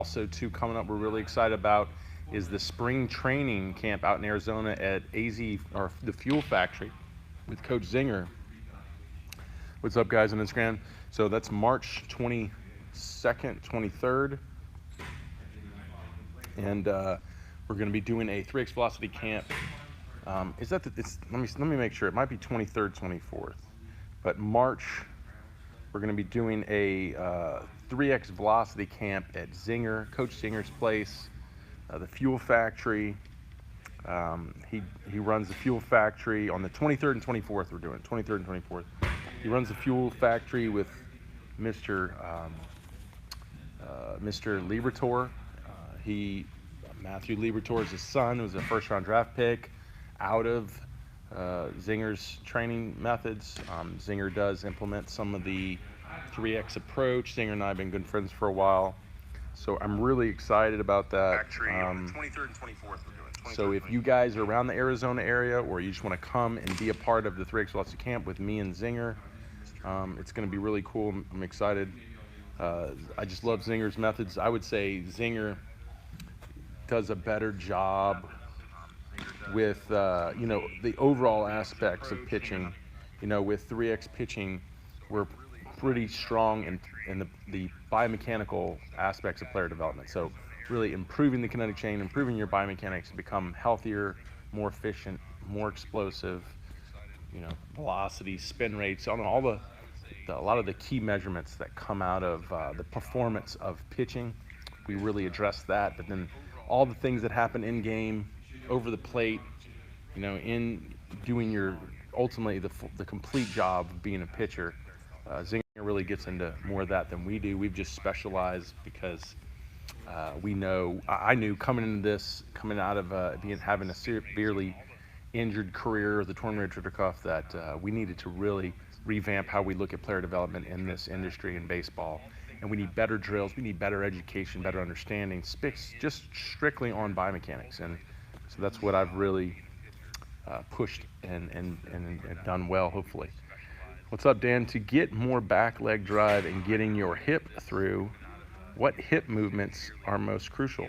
also too coming up we're really excited about is the spring training camp out in Arizona at AZ or the Fuel Factory with Coach Zinger. What's up, guys, on Instagram? So that's March 22nd, 23rd, and we're going to be doing a 3x velocity camp. Is that the, it's let me make sure. It might be 23rd, 24th, but March we're going to be doing a 3x velocity camp at Coach Zinger's place, the Fuel Factory. He runs the Fuel Factory on the 23rd and 24th. We're doing 23rd and 24th. He runs the Fuel Factory with Mr. Mr. Libertor. He Matthew Libertor is his son. Was a first-round draft pick out of Zinger's training methods. Zinger does implement some of the 3x approach. Zinger and I have been good friends for a while, so I'm really excited about that. On the 23rd and 24th, we're doing. So if you guys are around the Arizona area, or you just want to come and be a part of the 3x velocity camp with me and Zinger, it's going to be really cool. I'm excited. I just love Zinger's methods. I would say Zinger does a better job with the overall aspects of pitching. With 3x pitching, we're pretty strong in the biomechanical aspects of player development. So really improving the kinetic chain, improving your biomechanics to become healthier, more efficient, more explosive, velocity, spin rates, on all a lot of the key measurements that come out of the performance of pitching. We really address that, but then all the things that happen in game, over the plate, in doing your ultimately the complete job of being a pitcher. Zinger really gets into more of that than we do. We've just specialized because I knew coming out of having a severely injured career with the torn rotator cuff, that we needed to really revamp how we look at player development in this industry in baseball. And we need better drills, we need better education, better understanding, just strictly on biomechanics. And so that's what I've really pushed and done well, hopefully. What's up, Dan? To get more back leg drive and getting your hip through, what hip movements are most crucial?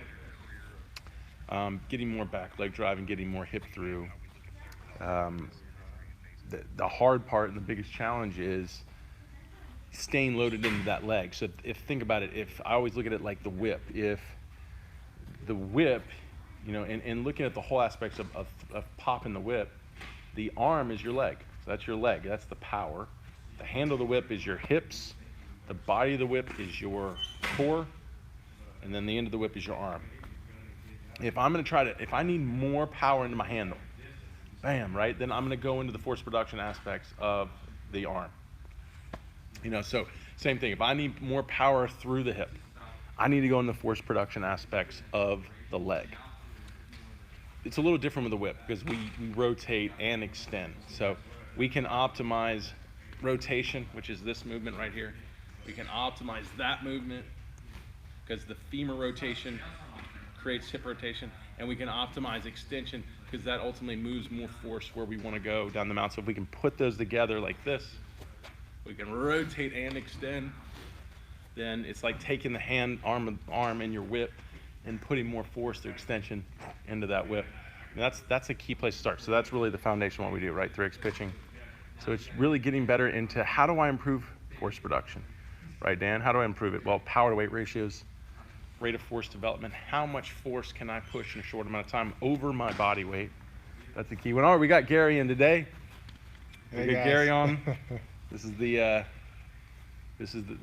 Getting more back leg drive and getting more hip through. The hard part and the biggest challenge is staying loaded into that leg. So think about it, if I always look at it like the whip, if the whip, and looking at the whole aspects of popping the whip, the arm is your leg. So that's your leg, that's the power. The handle of the whip is your hips, the body of the whip is your core, and then the end of the whip is your arm. If I need more power into my handle, bam, right, then I'm going to go into the force production aspects of the arm. So same thing, if I need more power through the hip, I need to go into the force production aspects of the leg. It's a little different with the whip because we rotate and extend. So we can optimize rotation, which is this movement right here. We can optimize that movement because the femur rotation creates hip rotation, and we can optimize extension because that ultimately moves more force where we want to go down the mount. So if we can put those together like this, we can rotate and extend, then it's like taking the arm in your whip and putting more force through extension into that whip. And that's a key place to start. So that's really the foundation of what we do, right? 3x pitching. So it's really getting better into how do I improve force production, right, Dan? How do I improve it? Well, power to weight ratios, rate of force development. How much force can I push in a short amount of time over my body weight? That's the key. We got Gary in today. Hey, we got guys. Gary on. This is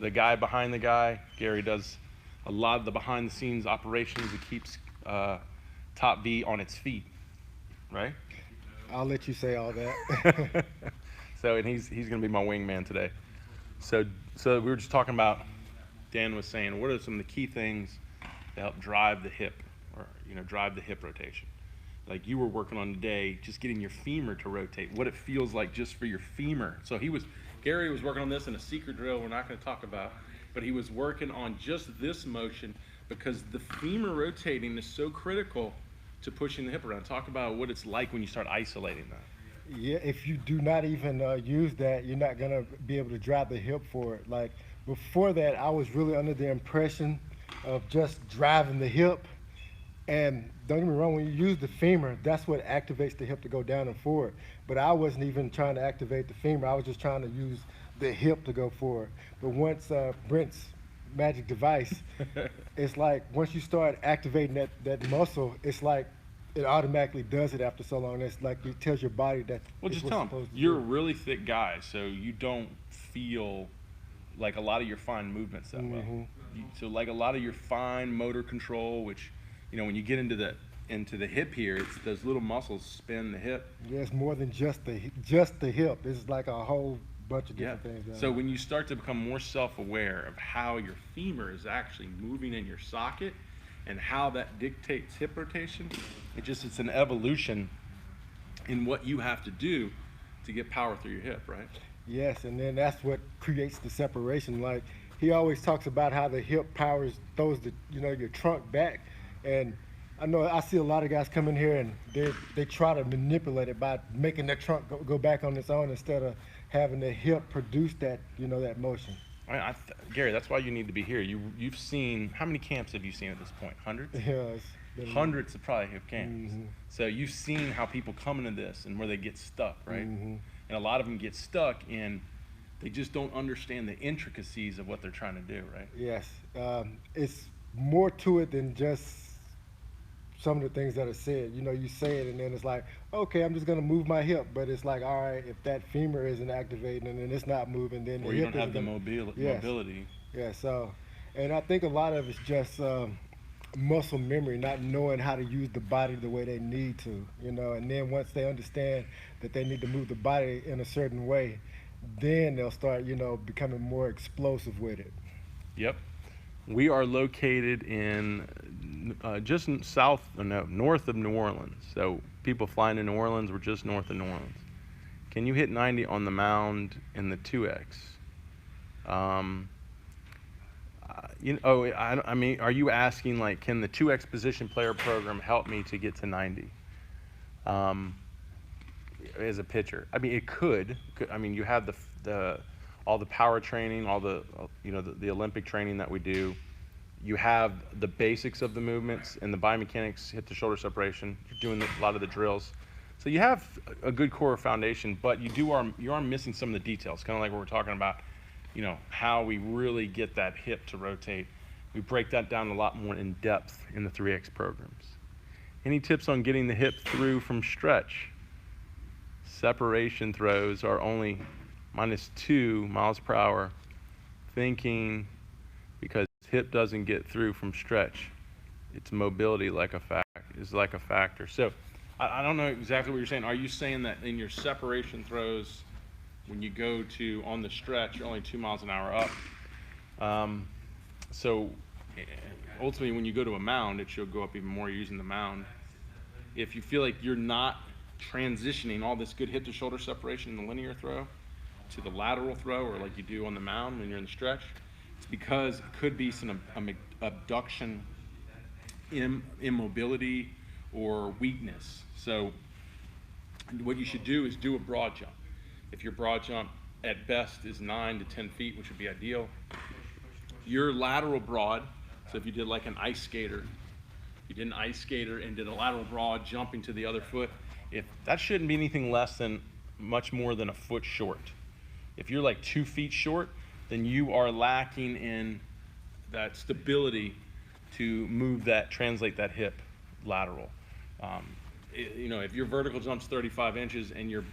the guy behind the guy. Gary does a lot of the behind the scenes operations. He keeps Top V on its feet, right? I'll let you say all that. And he's going to be my wingman today. So we were just talking about, Dan was saying, what are some of the key things that help drive the hip, or drive the hip rotation? Like you were working on today, just getting your femur to rotate, what it feels like just for your femur. So Gary was working on this in a secret drill we're not going to talk about, but he was working on just this motion because the femur rotating is so critical to pushing the hip around. Talk about what it's like when you start isolating that. Yeah, if you do not even use that, you're not going to be able to drive the hip forward. Like before that, I was really under the impression of just driving the hip. And don't get me wrong, when you use the femur, that's what activates the hip to go down and forward. But I wasn't even trying to activate the femur. I was just trying to use the hip to go forward. But once Brent's magic device, it's like once you start activating that muscle, it's like it automatically does it after so long. It's like it tells your body that Well, it's just what's tell them supposed to you're a do. really thick guy, so you don't feel like a lot of your fine movements that well. Hmm. So like a lot of your fine motor control, which when you get into the hip here, it's those little muscles spin the hip. Yeah, it's more than just the hip. It's like a whole bunch of Yeah. different things. So when you start to become more self-aware of how your femur is actually moving in your socket and how that dictates hip rotation, it's an evolution in what you have to do to get power through your hip, right? Yes, and then that's what creates the separation. Like he always talks about how the hip powers throws your trunk back, and I know I see a lot of guys come in here and they try to manipulate it by making their trunk go back on its own instead of having the hip produce that motion. Gary, that's why you need to be here. You've seen, how many camps have you seen at this point? Hundreds? Yeah, it's been, Hundreds of probably have camps. Mhm. So you've seen how people come into this and where they get stuck, right? Mhm. And a lot of them get stuck in they just don't understand the intricacies of what they're trying to do, right? Yes, it's more to it than just some of the things that are said. You say it and then it's like, okay, I'm just gonna move my hip, but it's like, all right, if that femur isn't activating and then it's not moving, then the Or you hip don't have isn't the gonna- Yes. mobility. Yeah. So, and I think a lot of it's just muscle memory, not knowing how to use the body the way they need to. And then once they understand that they need to move the body in a certain way, then they'll start, becoming more explosive with it. Yep. We are located in just north of New Orleans. So people flying to New Orleans, we're just north of New Orleans. Can you hit 90 on the mound in the 2X? I mean, are you asking like, can the 2X position player program help me to get to 90? As a pitcher, I mean, it could. I mean, you have all the power training, all the Olympic training that we do. You have the basics of the movements and the biomechanics, hip to shoulder separation. You're doing a lot of the drills, so you have a good core foundation. But you are missing some of the details, kind of like what we're talking about. How we really get that hip to rotate. We break that down a lot more in depth in the 3X programs. Any tips on getting the hip through from stretch? Separation throws are only -2 miles per hour. Thinking because hip doesn't get through from stretch, its mobility is like a factor. So I don't know exactly what you're saying. Are you saying that in your separation throws, when you go to on the stretch, you're only 2 miles an hour up? So ultimately, when you go to a mound, it should go up even more using the mound. If you feel like you're not transitioning all this good hip to shoulder separation in the linear throw to the lateral throw, or like you do on the mound when you're in the stretch, it's because it could be some abduction, immobility, or weakness. So what you should do is do a broad jump. If your broad jump at best is 9 to 10 feet, which would be ideal, your lateral broad, so if you did like an ice skater, you did an ice skater and did a lateral broad jumping to the other foot, if that shouldn't be anything less than much more than a foot short. If you're like 2 feet short, then you are lacking in that stability to translate that hip lateral. If your vertical jump's 35 inches and your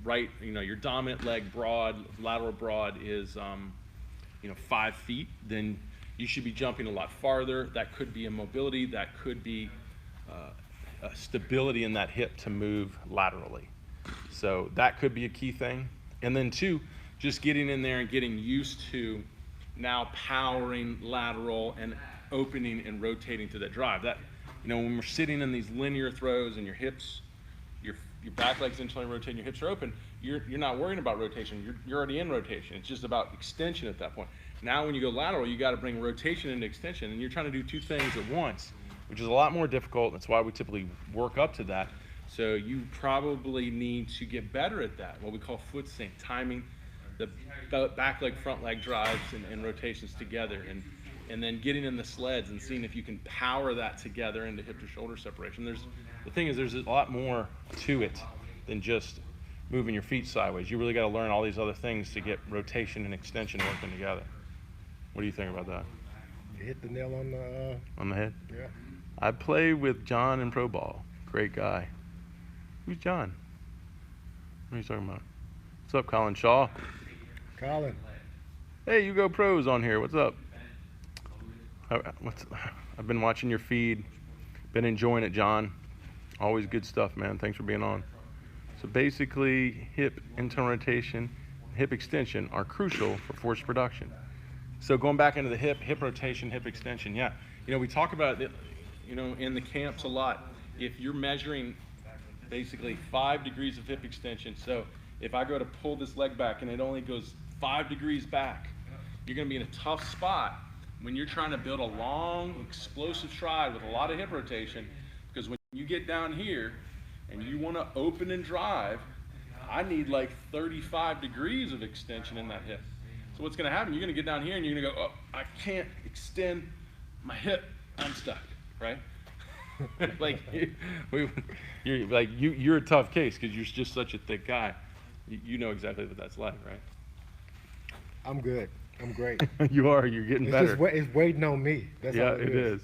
your dominant leg lateral broad is 5 feet, then you should be jumping a lot farther. That could be a mobility, that could be a stability in that hip to move laterally. So that could be a key thing. And then 2, just getting in there and getting used to now powering lateral and opening and rotating to that drive. That, when we're sitting in these linear throws and your hips, your back leg's internally rotating, your hips are open, you're not worrying about rotation. You're already in rotation. It's just about extension at that point. Now when you go lateral, you got to bring rotation into extension, and you're trying to do 2 things at once, which is a lot more difficult. That's why we typically work up to that. So you probably need to get better at that, what we call foot sync, timing the back leg, front leg drives and rotations together. And and then getting in the sleds and seeing if you can power that together into hip to shoulder separation. The thing is, there's a lot more to it than just moving your feet sideways. You really got to learn all these other things to get rotation and extension working together. What do you think about that? You hit the nail On the head? yeah. I play with John in pro ball. Great guy. Who's John? What are you talking about? What's up, Colin Shaw? Colin. Hey, you go pros on here. What's up? I've been watching your feed. Been enjoying it, John. Always good stuff, man. Thanks for being on. So basically, hip internal rotation, hip extension are crucial for force production. So going back into the hip rotation, hip extension, yeah. We talk about it, in the camps a lot. If you're measuring basically 5 degrees of hip extension, so if I go to pull this leg back and it only goes 5 degrees back, you're going to be in a tough spot when you're trying to build a long, explosive stride with a lot of hip rotation, because when you get down here and you want to open and drive, I need like 35 degrees of extension in that hip. So what's going to happen? You're going to get down here and you're going to go, oh, I can't extend my hip. I'm stuck, right? Like you're a tough case because you're just such a thick guy. You know exactly what that's like, right? I'm good. I'm great. You are. You're getting better. It's waiting on me. That's yeah, all it is.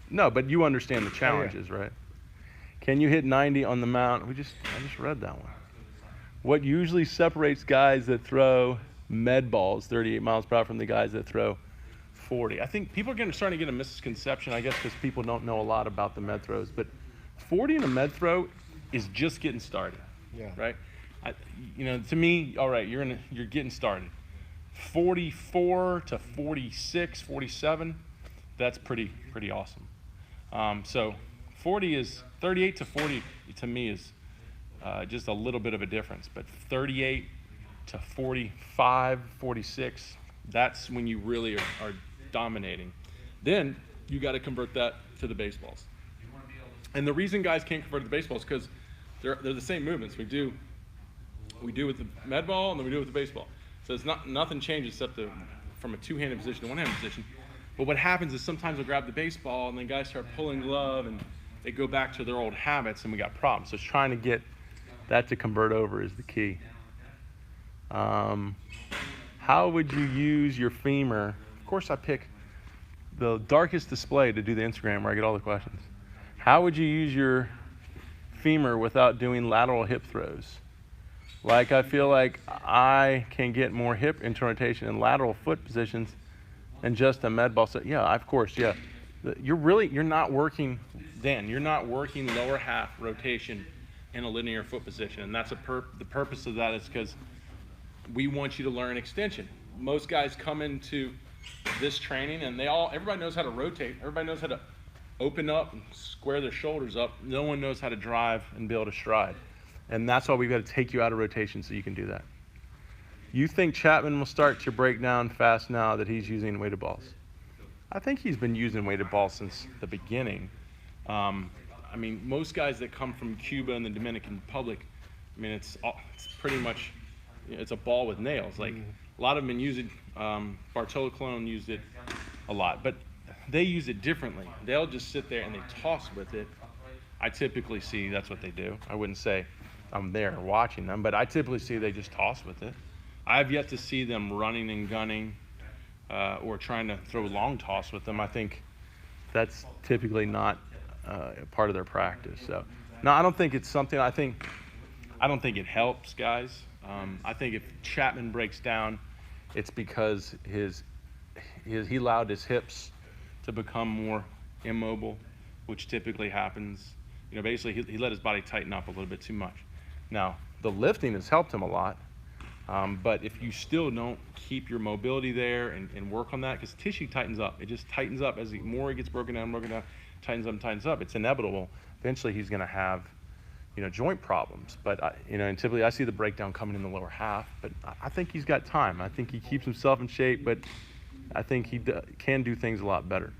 No, but you understand the challenges, right? Can you hit 90 on the mount? I just read that one. What usually separates guys that throw med balls 38 miles per hour from the guys that throw 40? I think people are starting to get a misconception, I guess, because people don't know a lot about the med throws. But 40 in a med throw is just getting started. Yeah. Right? To me, all right, you're getting started. 44 to 46, 47, that's pretty awesome. So 38 to 40 to me is just a little bit of a difference, but 38 to 45, 46, that's when you really are dominating. Then you got to convert that to the baseballs. And the reason guys can't convert to the baseballs is because they're the same movements. We do with the med ball and then we do it with the baseball. So it's nothing changes except from a two-handed position to one-handed position. But what happens is sometimes they'll grab the baseball and then guys start pulling glove and they go back to their old habits and we got problems. So it's trying to get that to convert over is the key. How would you use your femur? Of course, I pick the darkest display to do the Instagram where I get all the questions. How would you use your femur without doing lateral hip throws? Like, I feel like I can get more hip internal rotation and lateral foot positions than just a med ball. So yeah, of course, yeah. You're not working, Dan, you're not working lower half rotation in a linear foot position. And that's the purpose of that is because we want you to learn extension. Most guys come into this training and everybody knows how to rotate. Everybody knows how to open up and square their shoulders up. No one knows how to drive and build a stride. And that's why we've got to take you out of rotation so you can do that. You think Chapman will start to break down fast now that he's using weighted balls? I think he's been using weighted balls since the beginning. Most guys that come from Cuba and the Dominican Republic, it's pretty much, it's a ball with nails. Like a lot of them been using, Bartolo Colon used it a lot, but they use it differently. They'll just sit there and they toss with it. I typically see that's what they do. I wouldn't say I'm there watching them, but I typically see they just toss with it. I've yet to see them running and gunning or trying to throw long toss with them. I think that's typically not part of their practice. So, no, I don't think it's something. I don't think it helps guys. I think if Chapman breaks down, it's because he allowed his hips to become more immobile, which typically happens. Basically he let his body tighten up a little bit too much. Now, the lifting has helped him a lot, but if you still don't keep your mobility there and work on that, because tissue tightens up. It just tightens up as more it gets broken down, tightens up. It's inevitable. Eventually he's going to have, joint problems. But, and typically I see the breakdown coming in the lower half, but I think he's got time. I think he keeps himself in shape, but I think he can do things a lot better.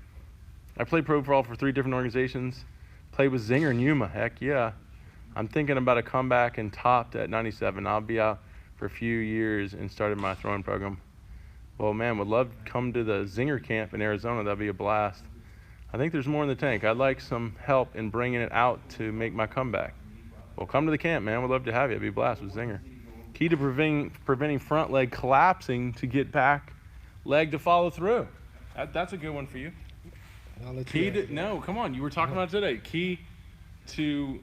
I played pro football for 3 different organizations. Played with Zinger and Yuma, heck yeah. I'm thinking about a comeback and topped at 97. I'll be out for a few years and started my throwing program Well, man, would love to come to the Zinger camp in Arizona. That'd be a blast. I think there's more in the tank. I'd like some help in bringing it out to make my comeback. Well, come to the camp, man. We'd love to have you. It'd be a blast with Zinger. Key to preventing front leg collapsing to get back leg to follow through. That's a good one for you. I'll let Key you to, no, come on. You were talking about it today. Key to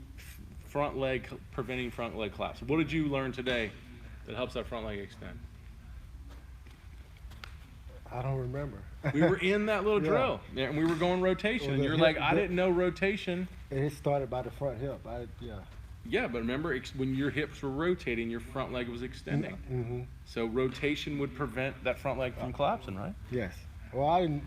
preventing front leg collapse. What did you learn today that helps that front leg extend? I don't remember. We were in that little Yeah. drill, and we were going rotation, Well, and the you're hip- like, I didn't know rotation. And it started by the front hip. Yeah, but remember, when your hips were rotating, your front leg was extending. Mm-hmm. So rotation would prevent that front leg from collapsing, right? Yes. Well, I didn't.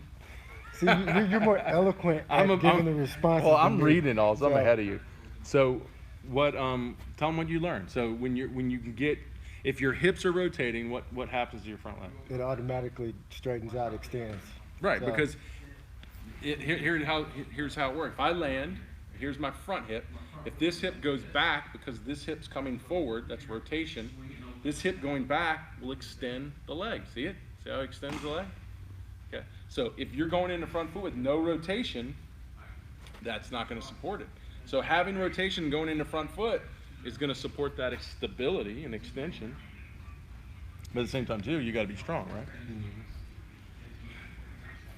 See, you're more eloquent at giving the response. Well, I'm reading it all, so I'm ahead of you. So, what? Tell them what you learned. So when you can get, if your hips are rotating, what happens to your front leg? It automatically straightens out, extends. Right, So- because here's how it works. If I land, here's my front hip. If this hip goes back because this hip's coming forward, that's rotation. This hip going back will extend the leg. See it? See how it extends the leg? Okay. So if you're going into front foot with no rotation, that's not going to support it. So having rotation going into front foot is going to support that stability and extension. But at the same time, too, you got to be strong, right?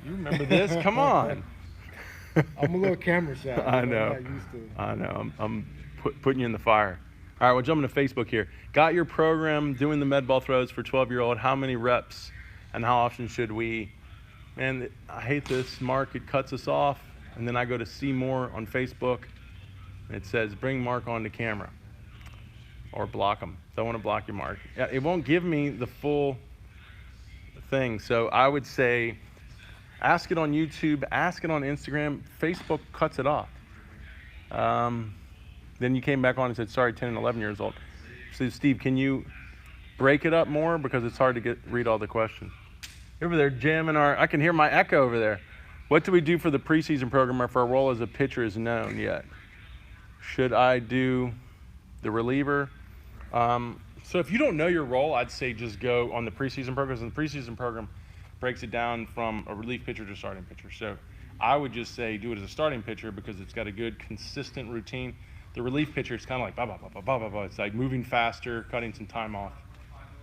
You remember this? Come on. I'm a little camera shy. I know. I'm not used to. I know. I'm putting you in the fire. All right, we're jumping to Facebook here. Got your program doing the med ball throws for 12-year-old. How many reps and how often should we? Man, I hate this. Mark, it cuts us off. And then I go to see more on Facebook. And it says, bring Mark on the camera. Or block him. Don't want to block you, Mark. Yeah, it won't give me the full thing. So I would say, ask it on YouTube, ask it on Instagram. Facebook cuts it off. Then you came back on and said, sorry, 10 and 11 years old. So Steve, can you break it up more? Because it's hard to read all the questions. Over there, Jim, I can hear my echo over there. What do we do for the preseason program if our role as a pitcher is known yet? Should I do the reliever? So if you don't know your role, I'd say just go on the preseason program. And the preseason program breaks it down from a relief pitcher to starting pitcher. So I would just say do it as a starting pitcher because it's got a good, consistent routine. The relief pitcher, it's kind of like blah, blah, blah, blah, blah, blah, blah. It's like moving faster, cutting some time off.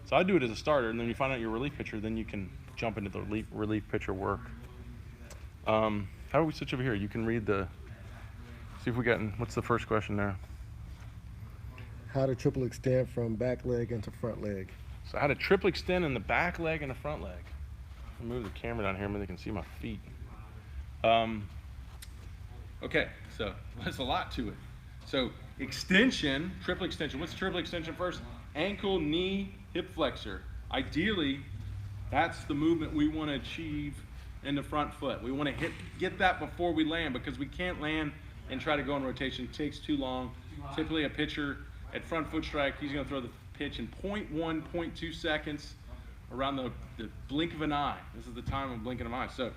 So I do it as a starter, and then you find out your relief pitcher, then you can jump into the relief pitcher work. How do we switch over here? You can read see if we got, what's the first question there? How to triple extend from back leg into front leg. So how to triple extend in the back leg and the front leg. I'll move the camera down here so they can see my feet. Okay, so there's a lot to it. So extension, triple extension. What's triple extension first? Ankle, knee, hip flexor. Ideally, that's the movement we want to achieve in the front foot. We want to get that before we land because we can't land and try to go in rotation. It takes too long. Typically a pitcher at front foot strike, he's going to throw the pitch in 0.1, 0.2 seconds around the blink of an eye. This is the time of blinking of an eye. So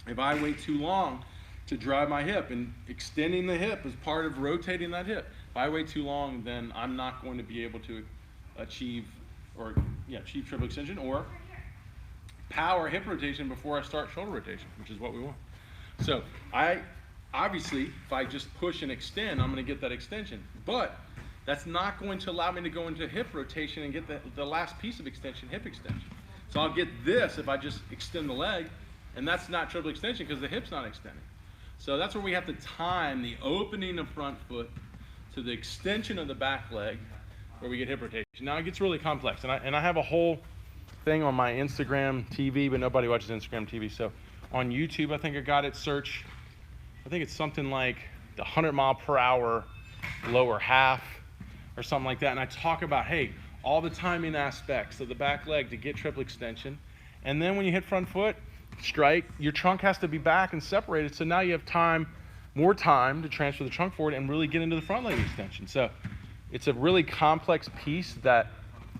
if I wait too long to drive my hip, and extending the hip is part of rotating that hip. If I wait too long, then I'm not going to be able to achieve triple extension or power hip rotation before I start shoulder rotation, which is what we want. So obviously, if I just push and extend, I'm going to get that extension. But that's not going to allow me to go into hip rotation and get the last piece of extension, hip extension. So I'll get this if I just extend the leg, and that's not triple extension because the hip's not extending. So that's where we have to time the opening of front foot to the extension of the back leg where we get hip rotation. Now it gets really complex, and I have a whole thing on my Instagram TV, but nobody watches Instagram TV. So on YouTube, I think I got it, search, I think it's something like the 100-mile-per-hour lower half or something like that. And I talk about, hey, all the timing aspects of the back leg to get triple extension. And then when you hit front foot, strike, your trunk has to be back and separated. So now you have more time to transfer the trunk forward and really get into the front leg extension. So it's a really complex piece that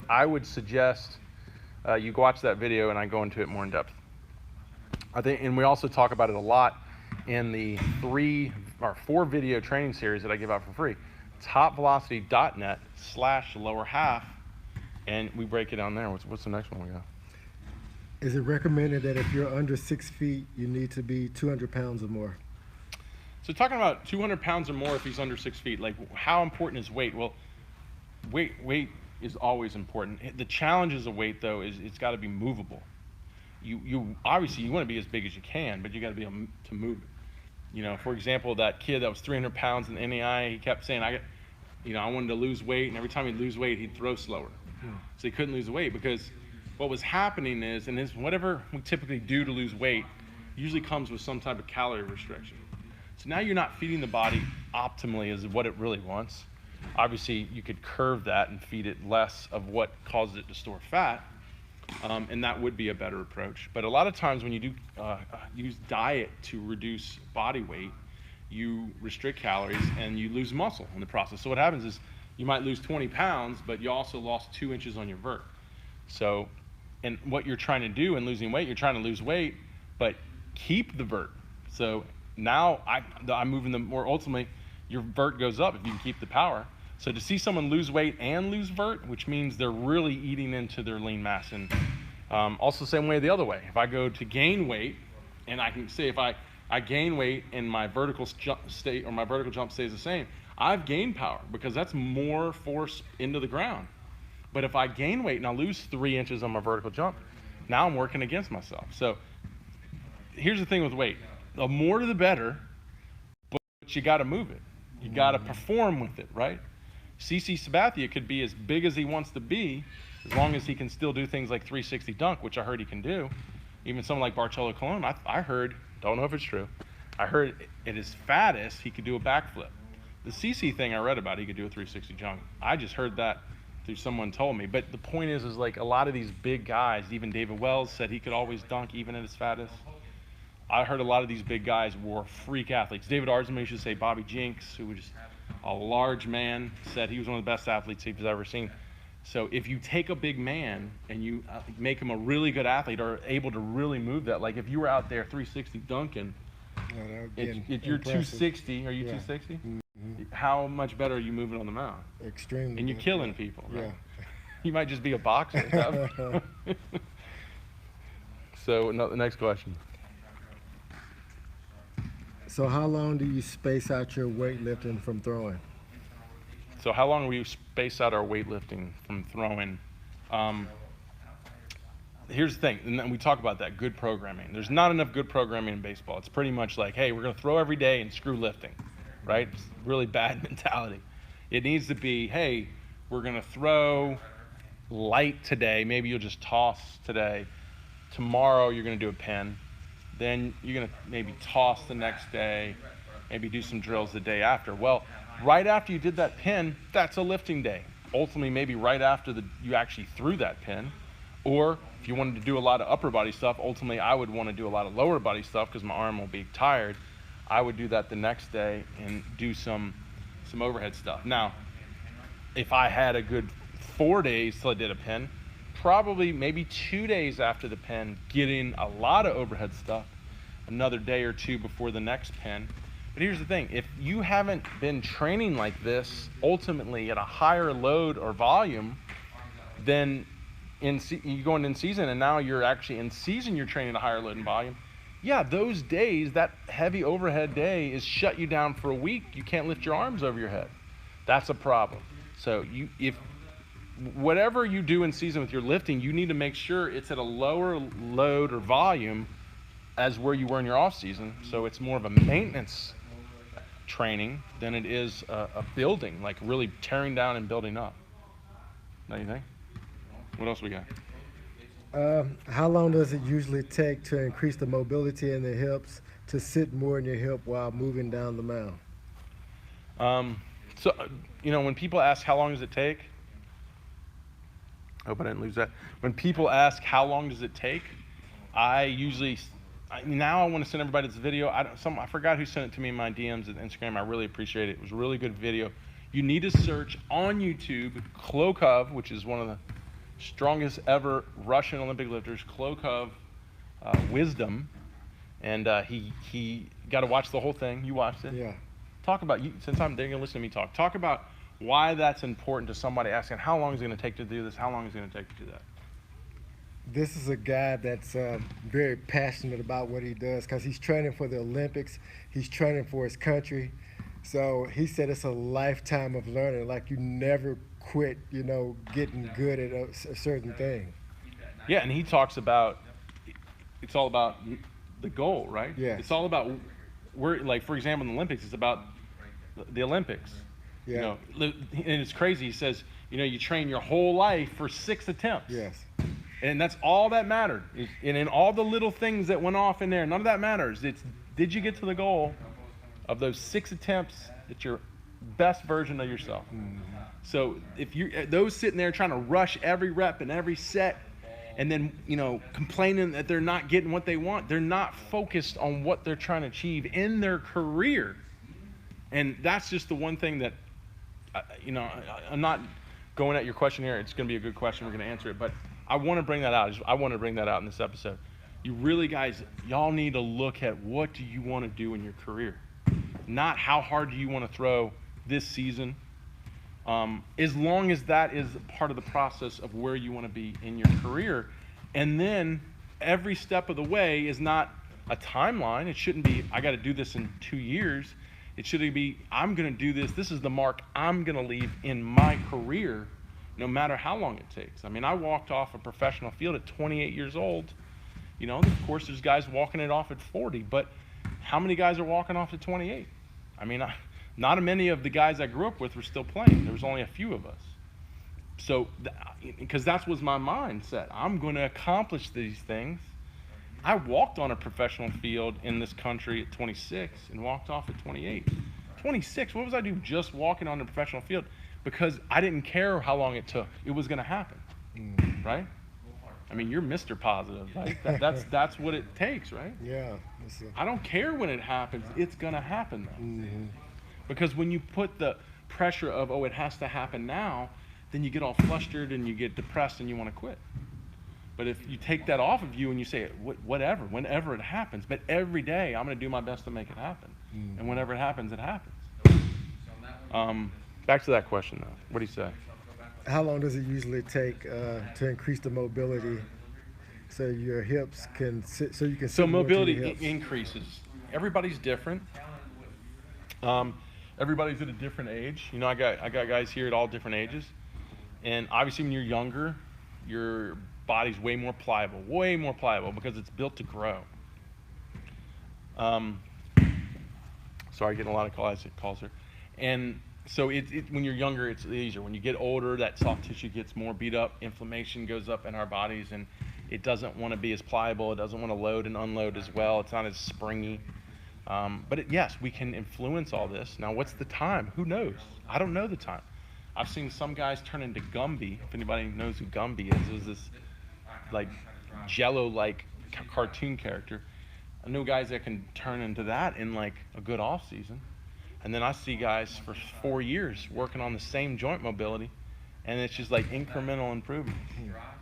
I would suggest you watch that video and I go into it more in depth. I think, and we also talk about it a lot in the 3 or 4 video training series that I give out for free. topvelocity.net/lower half, and we break it down there. What's the next one we got? Is it recommended that if you're under 6 feet, you need to be 200 pounds or more? So talking about 200 pounds or more if he's under 6 feet, like how important is weight? Well, weight is always important. The challenges of weight though is it's got to be movable. You obviously you want to be as big as you can, but you got to be able to move it. You know, for example, that kid that was 300 pounds in the NAI, he kept saying, I wanted to lose weight, and every time he'd lose weight, he'd throw slower. So he couldn't lose the weight because what was happening is, and this, whatever we typically do to lose weight usually comes with some type of calorie restriction. So now you're not feeding the body optimally as what it really wants. Obviously, you could curve that and feed it less of what causes it to store fat, and that would be a better approach. But a lot of times when you do use diet to reduce body weight, you restrict calories and you lose muscle in the process. So what happens is you might lose 20 pounds, but you also lost 2 inches on your vert. So, and what you're trying to do in losing weight, you're trying to lose weight, but keep the vert. So now I'm moving them more. Ultimately, your vert goes up if you can keep the power. So to see someone lose weight and lose vert, which means they're really eating into their lean mass. And also same way the other way. If I go to gain weight, and I can say if I gain weight and my vertical state or my vertical jump stays the same, I've gained power because that's more force into the ground. But if I gain weight and I lose 3 inches on my vertical jump, now I'm working against myself. So here's the thing with weight. The more the better, but you got to move it. You got to perform with it, right? CC Sabathia could be as big as he wants to be as long as he can still do things like 360 dunk, which I heard he can do. Even someone like Barcello Colon, I heard, don't know if it's true, I heard at his fattest he could do a backflip. The CC thing I read about, he could do a 360 dunk. I just heard that through someone told me. But the point is like a lot of these big guys, even David Wells said he could always dunk even at his fattest. I heard a lot of these big guys were freak athletes. David Ardsman, you should say Bobby Jinks, who was just a large man, said he was one of the best athletes he's ever seen. So if you take a big man and you make him a really good athlete or able to really move that, like if you were out there 360 dunking, if you're 260, are you 260? Mm-hmm. How much better are you moving on the mound? Extremely. And you're good. killing people, right? Yeah. You might just be a boxer. So the next question. So how long do you space out your weightlifting from throwing? So how long will you space out our weightlifting from throwing? Here's the thing, and then we talk about that, good programming. There's not enough good programming in baseball. It's pretty much like, hey, we're going to throw every day and screw lifting, right? It's really bad mentality. It needs to be, hey, we're going to throw light today. Maybe you'll just toss today. Tomorrow you're going to do a pin. Then you're going to maybe toss the next day, maybe do some drills the day after. Well, right after you did that pin, that's a lifting day. Ultimately, maybe right after you actually threw that pin. Or if you wanted to do a lot of upper body stuff, ultimately I would want to do a lot of lower body stuff because my arm will be tired. I would do that the next day and do some overhead stuff. Now, if I had a good 4 days till I did a pin, probably maybe 2 days after the pin, getting a lot of overhead stuff, another day or two before the next pin. But here's the thing, if you haven't been training like this, ultimately at a higher load or volume, then you go in season and now you're actually in season, you're training at a higher load and volume. Yeah, those days, that heavy overhead day is shut you down for a week. You can't lift your arms over your head. That's a problem. So if whatever you do in season with your lifting, you need to make sure it's at a lower load or volume as where you were in your off season. So it's more of a maintenance training than it is a building, like really tearing down and building up. Don't you think? What else we got? How long does it usually take to increase the mobility in the hips to sit more in your hip while moving down the mound? So, when people ask how long does it take, I hope I didn't lose that. When people ask how long does it take, now I want to send everybody this video. I forgot who sent it to me in my DMs at Instagram. I really appreciate it. It was a really good video. You need to search on YouTube Klokov, which is one of the strongest ever Russian Olympic lifters, Klokov Wisdom, and he got to watch the whole thing. You watched it? Yeah. Talk about, since they're going to listen to me talk about why that's important to somebody asking how long is it going to take to do this, how long is it going to take to do that. This is a guy that's very passionate about what he does because he's training for the Olympics. He's training for his country. So he said it's a lifetime of learning. Like you never quit, getting good at a certain thing. Yeah, and he talks about it's all about the goal, right? Yes. It's all about like for example in the Olympics, it's about the Olympics. Yeah. And it's crazy. He says, you train your whole life for 6 attempts. Yes. And that's all that mattered. And in all the little things that went off in there, none of that matters. It's did you get to the goal of those 6 attempts at your best version of yourself? Mm-hmm. So if those sitting there trying to rush every rep and every set, and then complaining that they're not getting what they want, they're not focused on what they're trying to achieve in their career. And that's just the one thing that I'm not going at your question here. It's going to be a good question. We're going to answer it, but I want to bring that out. I want to bring that out in this episode. You really, guys, y'all need to look at what do you want to do in your career, not how hard do you want to throw this season. As long as that is part of the process of where you want to be in your career. And then every step of the way is not a timeline. It shouldn't be, I got to do this in 2 years. It should be, I'm going to do this. This is the mark I'm going to leave in my career, no matter how long it takes. I mean, I walked off a professional field at 28 years old. Of course, there's guys walking it off at 40, but how many guys are walking off at 28? I mean, not many of the guys I grew up with were still playing. There was only a few of us. So, because that was my mindset. I'm going to accomplish these things. I walked on a professional field in this country at 26 and walked off at 28. 26, what was I doing just walking on a professional field? Because I didn't care how long it took. It was going to happen, right? I mean, you're Mr. Positive, right? That's what it takes, right? Yeah. I don't care when it happens. It's going to happen, though. Mm-hmm. Because when you put the pressure of, it has to happen now, then you get all flustered and you get depressed and you want to quit. But if you take that off of you and you say, whatever, whenever it happens, but every day I'm going to do my best to make it happen. Mm-hmm. And whenever it happens, it happens. Back to that question, though. What do you say? How long does it usually take to increase the mobility so your hips can sit, so you can sit So more to your mobility hips? increases. Everybody's different. Everybody's at a different age. I got guys here at all different ages. And obviously when you're younger, your body's way more pliable because it's built to grow. Sorry, getting a lot of calls here. And so when you're younger, it's easier. When you get older, that soft tissue gets more beat up. Inflammation goes up in our bodies, and it doesn't want to be as pliable. It doesn't want to load and unload as well. It's not as springy. But yes, we can influence all this. Now, what's the time? Who knows? I don't know the time. I've seen some guys turn into Gumby. If anybody knows who Gumby is, it was this like Jello-like cartoon character. I know guys that can turn into that in like a good off season. And then I see guys for 4 years working on the same joint mobility, and it's just like incremental improvement,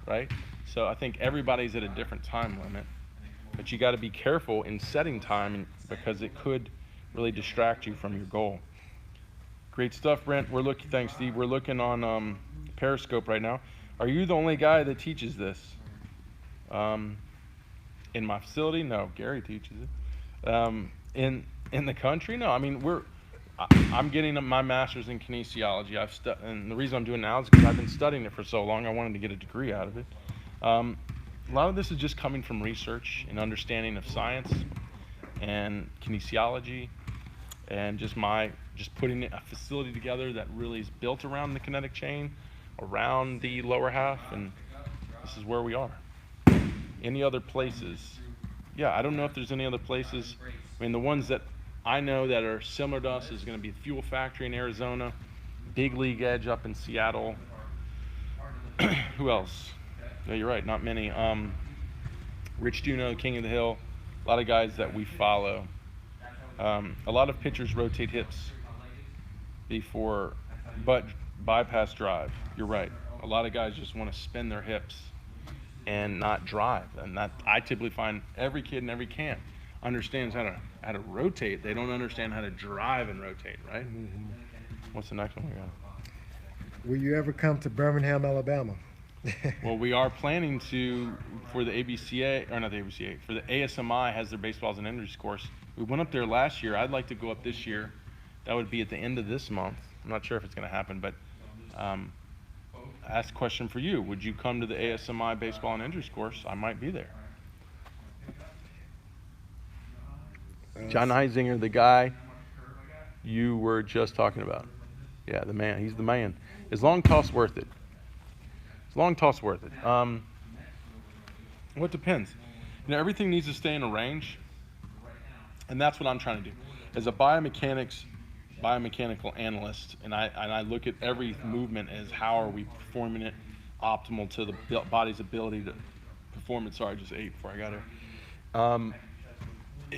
right? So I think everybody's at a different time limit, but you got to be careful in setting time because it could really distract you from your goal. Great stuff, Brent. Thanks, Steve. We're looking on Periscope right now. Are you the only guy that teaches this? In my facility? No, Gary teaches it. In the country? No, I mean, I'm getting my master's in kinesiology. And the reason I'm doing it now is because I've been studying it for so long. I wanted to get a degree out of it. A lot of this is just coming from research and understanding of science and kinesiology, and just putting a facility together that really is built around the kinetic chain, around the lower half, and this is where we are. Any other places? Yeah, I don't know if there's any other places. I mean, the ones that I know that are similar to us is going to be the Fuel Factory in Arizona, Big League Edge up in Seattle. Who else? No, you're right, not many. Rich Juno, King of the Hill, a lot of guys that we follow. A lot of pitchers rotate hips but bypass drive. You're right. A lot of guys just want to spin their hips and not drive. And that I typically find every kid in every camp understands how to rotate. They don't understand how to drive and rotate, right? Mm-hmm. What's the next one we got? Will you ever come to Birmingham, Alabama? Well, we are planning to, for the ABCA, or not the ABCA, for the ASMI has their baseballs and injuries course. We went up there last year. I'd like to go up this year. That would be at the end of this month. I'm not sure if it's going to happen, but ask a question for you. Would you come to the ASMI baseball and injuries course? I might be there. John Heisinger, the guy you were just talking about. Yeah, the man. He's the man. Is long toss worth it? Is long toss worth it? Well, it depends. Everything needs to stay in a range, and that's what I'm trying to do. As a biomechanical analyst, and I look at every movement as how are we performing it optimal to the body's ability to perform it. Sorry, I just ate before I got here.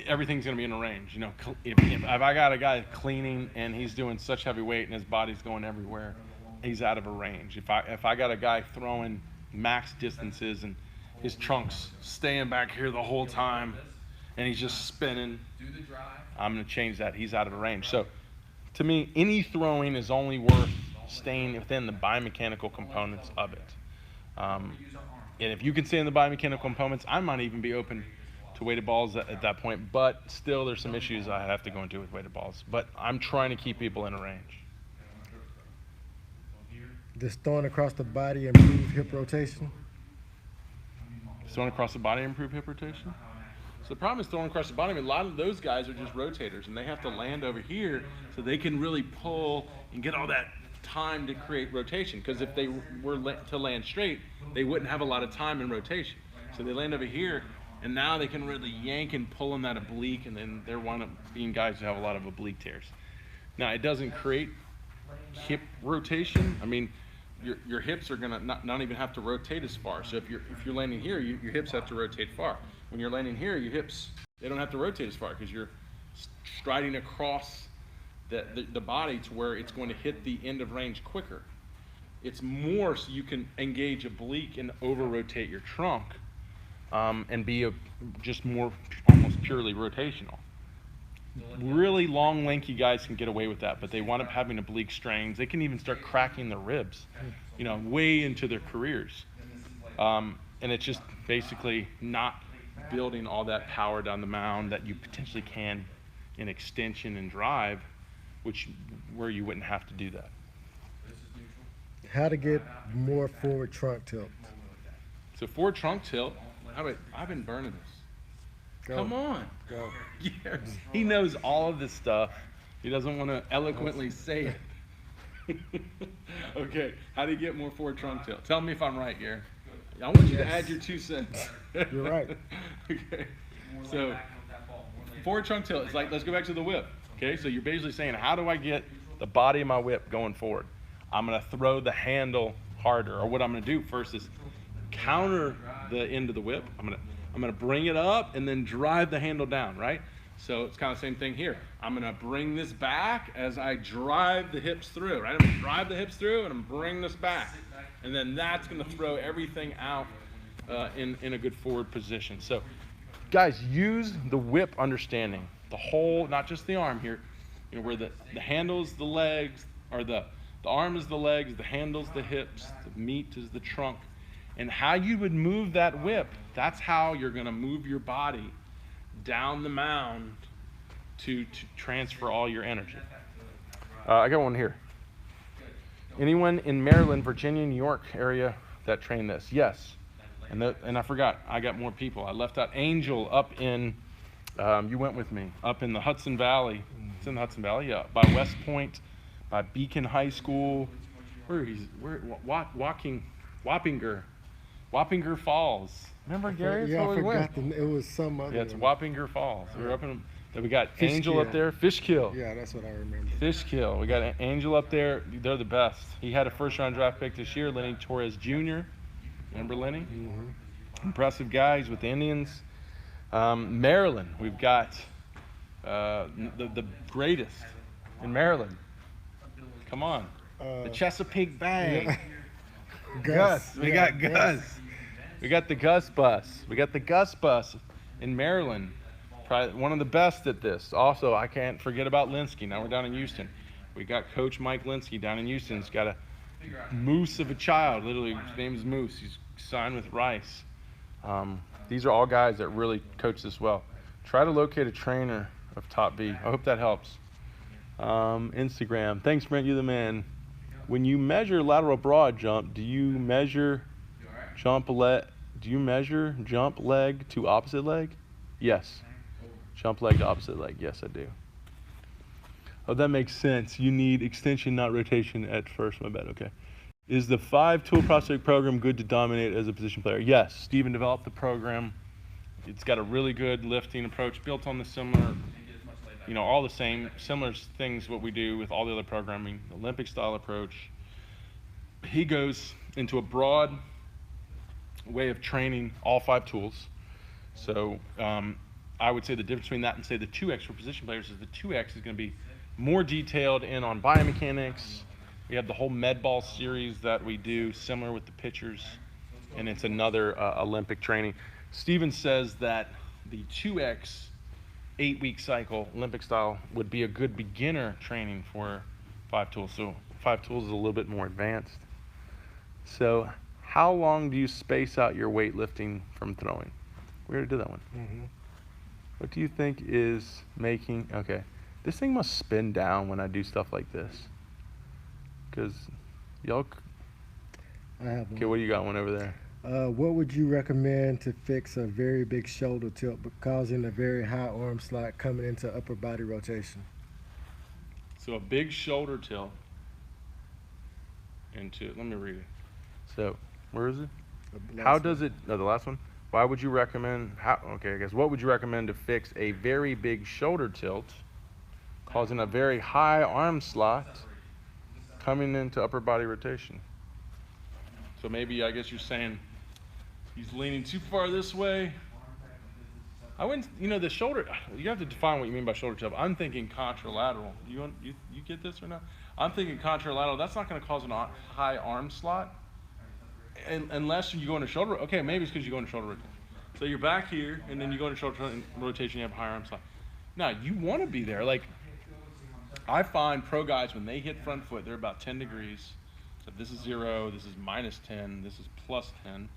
Everything's going to be in a range. If I got a guy cleaning and he's doing such heavy weight and his body's going everywhere, he's out of a range. If I got a guy throwing max distances and his trunk's staying back here the whole time and he's just spinning, I'm going to change that. He's out of the range. So to me, any throwing is only worth staying within the biomechanical components of it. And if you can stay in the biomechanical components, I might even be open to weighted balls at that point, but still there's some issues I have to go into with weighted balls. But I'm trying to keep people in a range. Does throwing across the body improve hip rotation? Throwing across the body improve hip rotation? So the problem is throwing across the body. I mean, a lot of those guys are just rotators, and they have to land over here so they can really pull and get all that time to create rotation. Because if they were to land straight, they wouldn't have a lot of time in rotation. So they land over here, and now they can really yank and pull on that oblique, and then they're one of being guys who have a lot of oblique tears. Now, it doesn't create hip rotation. I mean, your hips are gonna not even have to rotate as far. So if you're landing here, your hips have to rotate far. When you're landing here, your hips, they don't have to rotate as far because you're striding across the body to where it's going to hit the end of range quicker. It's more so you can engage oblique and over-rotate your trunk and be just more almost purely rotational. Really long, lanky guys can get away with that, but they wind up having oblique strains. They can even start cracking their ribs, way into their careers. And it's just basically not building all that power down the mound that you potentially can in extension and drive, where you wouldn't have to do that. How to get more forward trunk tilt? So forward trunk tilt, I've been burning this. Go. Come on. Go. Yes. He knows all of this stuff. He doesn't want to eloquently say it. Okay, how do you get more forward trunk tilt? Tell me if I'm right, Gary. I want you to add your 2 cents. You're right. Okay, so forward trunk tilt, it's like, let's go back to the whip. Okay, so you're basically saying, how do I get the body of my whip going forward? I'm going to throw the handle harder, or what I'm going to do first is counter the end of the whip. I'm going to bring it up and then drive the handle down, right? So it's kind of the same thing here. I'm going to bring this back as I drive the hips through, right? I'm going to drive the hips through and I'm going to bring this back. And then that's going to throw everything out in a good forward position. So guys, use the whip understanding. The whole, not just the arm here, where the handle is the legs, or the arm is the legs, the handle's the hips, the meat is the trunk. And how you would move that whip, that's how you're going to move your body down the mound to transfer all your energy. I got one here. Anyone in Maryland, Virginia, New York area that train this? Yes. And I forgot, I got more people. I left out Angel up in, you went with me, up in the Hudson Valley. It's in the Hudson Valley, yeah. By West Point, by Beacon High School. Wappinger Falls. Remember, Gary? Yeah, I we forgot. It was some other. Yeah, it's one. Wappinger Falls. We were up in. Then we got Fishkill. Angel up there. Fishkill. Yeah, that's what I remember. Fishkill. We got Angel up there. They're the best. He had a first-round draft pick this year, Lenny Torres Jr. Remember Lenny? Mm-hmm. Impressive guys with the Indians. Maryland. We've got the greatest in Maryland. Come on. The Chesapeake Bay. Yeah. Gus. We got Gus. We got the Gus bus. We got the Gus bus in Maryland. Probably one of the best at this. Also, I can't forget about Linsky. Now we're down in Houston. We got Coach Mike Linsky down in Houston. He's got moose of a child. Literally, his name is Moose. He's signed with Rice. These are all guys that really coach this well. Try to locate a trainer of top V. I hope that helps. Instagram. Thanks, Brent. You the man. When you measure lateral broad jump, do you measure jump leg to opposite leg? Yes. Jump leg to opposite leg. Yes, I do. Oh, that makes sense. You need extension, not rotation at first. My bad. Okay. Is the 5-tool prospect program good to dominate as a position player? Yes. Steven developed the program. It's got a really good lifting approach built on the similar, all the same similar things what we do with all the other programming, Olympic style approach. He goes into a broad way of training all 5 tools. So I would say the difference between that and say the 2X for position players is the 2X is going to be more detailed in on biomechanics. We have the whole med ball series that we do similar with the pitchers, and it's another Olympic training. Steven says that the 2X 8-week cycle, Olympic style, would be a good beginner training for 5 tools. So 5 tools is a little bit more advanced. So how long do you space out your weightlifting from throwing? We already did that one. Mm-hmm. What do you think is making, okay, this thing must spin down when I do stuff like this. Because y'all, I have one. okay, what do you got one over there? What would you recommend to fix a very big shoulder tilt but causing a very high arm slot coming into upper body rotation? So a big shoulder tilt into, let me read it. So, where is it? How does it, no, the last one. Why would you recommend, what would you recommend to fix a very big shoulder tilt causing a very high arm slot coming into upper body rotation? So maybe, I guess you're saying he's leaning too far this way. I wouldn't, the shoulder, you have to define what you mean by shoulder tilt. I'm thinking contralateral. You get this or not? I'm thinking contralateral. That's not going to cause a high arm slot. Unless you go into shoulder, okay, maybe it's because you go into shoulder rotation. So you're back here, and then you go into shoulder rotation, you have a higher arm slot. Now, you want to be there. Like, I find pro guys, when they hit front foot, they're about 10 degrees. So this is 0, this is -10, this is +10.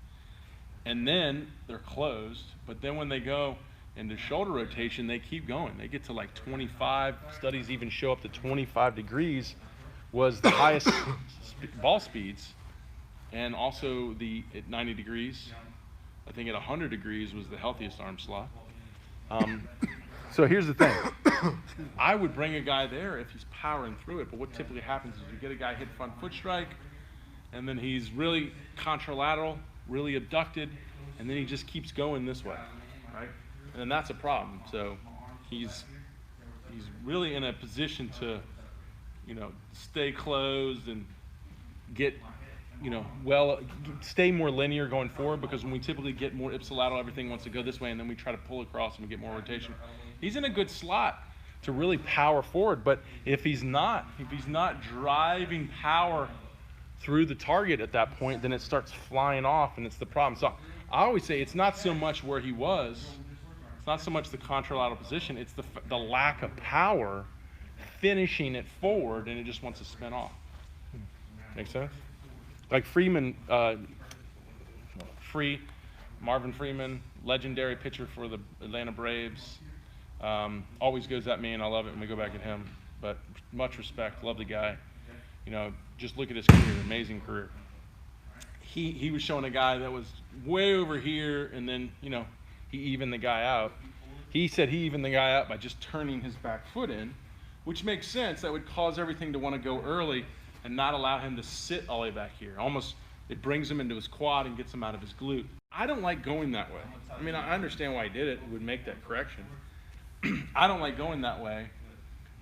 And then they're closed. But then when they go into shoulder rotation, they keep going. They get to like 25. Studies even show up to 25 degrees was the highest ball speeds. And also at 90 degrees, I think at 100 degrees was the healthiest arm slot. So here's the thing. I would bring a guy there if he's powering through it, but what typically happens is you get a guy hit front foot strike, and then he's really contralateral, really abducted, and then he just keeps going this way, right? And then that's a problem. So he's really in a position to, stay closed and get, stay more linear going forward, because when we typically get more ipsilateral, everything wants to go this way, and then we try to pull across and we get more rotation. He's in a good slot to really power forward, but if he's not driving power through the target at that point, then it starts flying off, and it's the problem. So I always say it's not so much where he was, it's not so much the contralateral position, it's the lack of power finishing it forward, and it just wants to spin off. Make sense? Like Marvin Freeman, legendary pitcher for the Atlanta Braves, always goes at me, and I love it when we go back at him. But much respect, love the guy. Just look at his career, amazing career. He was showing a guy that was way over here, and then he evened the guy out. He said he evened the guy out by just turning his back foot in, which makes sense. That would cause everything to want to go early and not allow him to sit all the way back here. Almost, it brings him into his quad and gets him out of his glute. I don't like going that way. I mean, I understand why he did it. It would make that correction. I don't like going that way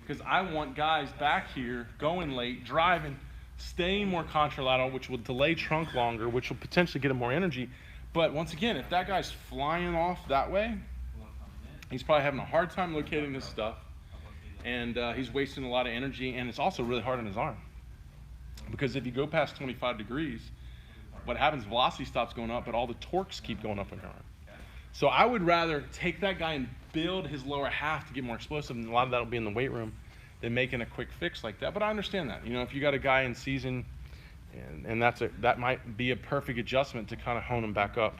because I want guys back here going late, driving, staying more contralateral, which will delay trunk longer, which will potentially get him more energy. But once again, if that guy's flying off that way, he's probably having a hard time locating this stuff, and he's wasting a lot of energy, and it's also really hard on his arm. Because if you go past 25 degrees, what happens, velocity stops going up, but all the torques keep going up on your arm. So I would rather take that guy and build his lower half to get more explosive, and a lot of that will be in the weight room, than making a quick fix like that. But I understand that. If you got a guy in season And that might be a perfect adjustment to kind of hone them back up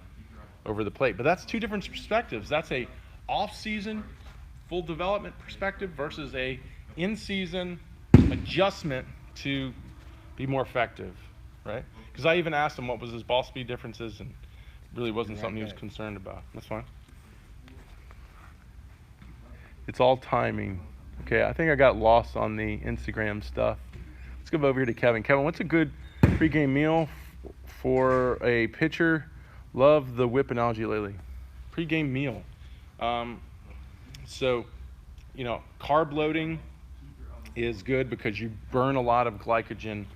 over the plate. But that's two different perspectives. That's a off-season full development perspective versus a in-season adjustment to be more effective, right? Because I even asked him what was his ball speed differences, and really wasn't something he was concerned about. That's fine. It's all timing. Okay, I think I got lost on the Instagram stuff. Let's go over here to Kevin. Kevin, what's a good pregame meal for a pitcher? Love the whip analogy lately. Pregame meal. So, carb loading is good because you burn a lot of glycogen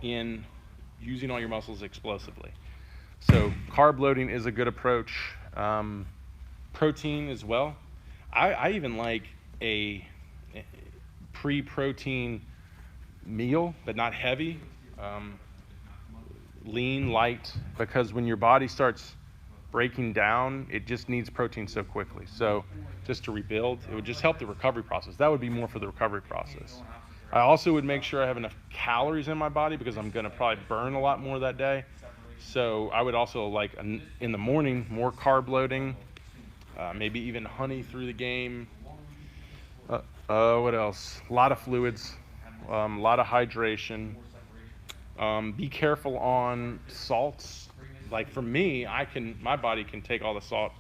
in using all your muscles explosively. So carb loading is a good approach. Protein as well. I even like a pre-protein meal, but not heavy. Lean, light, because when your body starts breaking down, it just needs protein so quickly. So just to rebuild, it would just help the recovery process. That would be more for the recovery process. I also would make sure I have enough calories in my body because I'm going to probably burn a lot more that day. So I would also like in the morning, more carb loading, maybe even honey through the game. What else? A lot of fluids, a lot of hydration. Be careful on salts. Like for me, my body can take all the salt.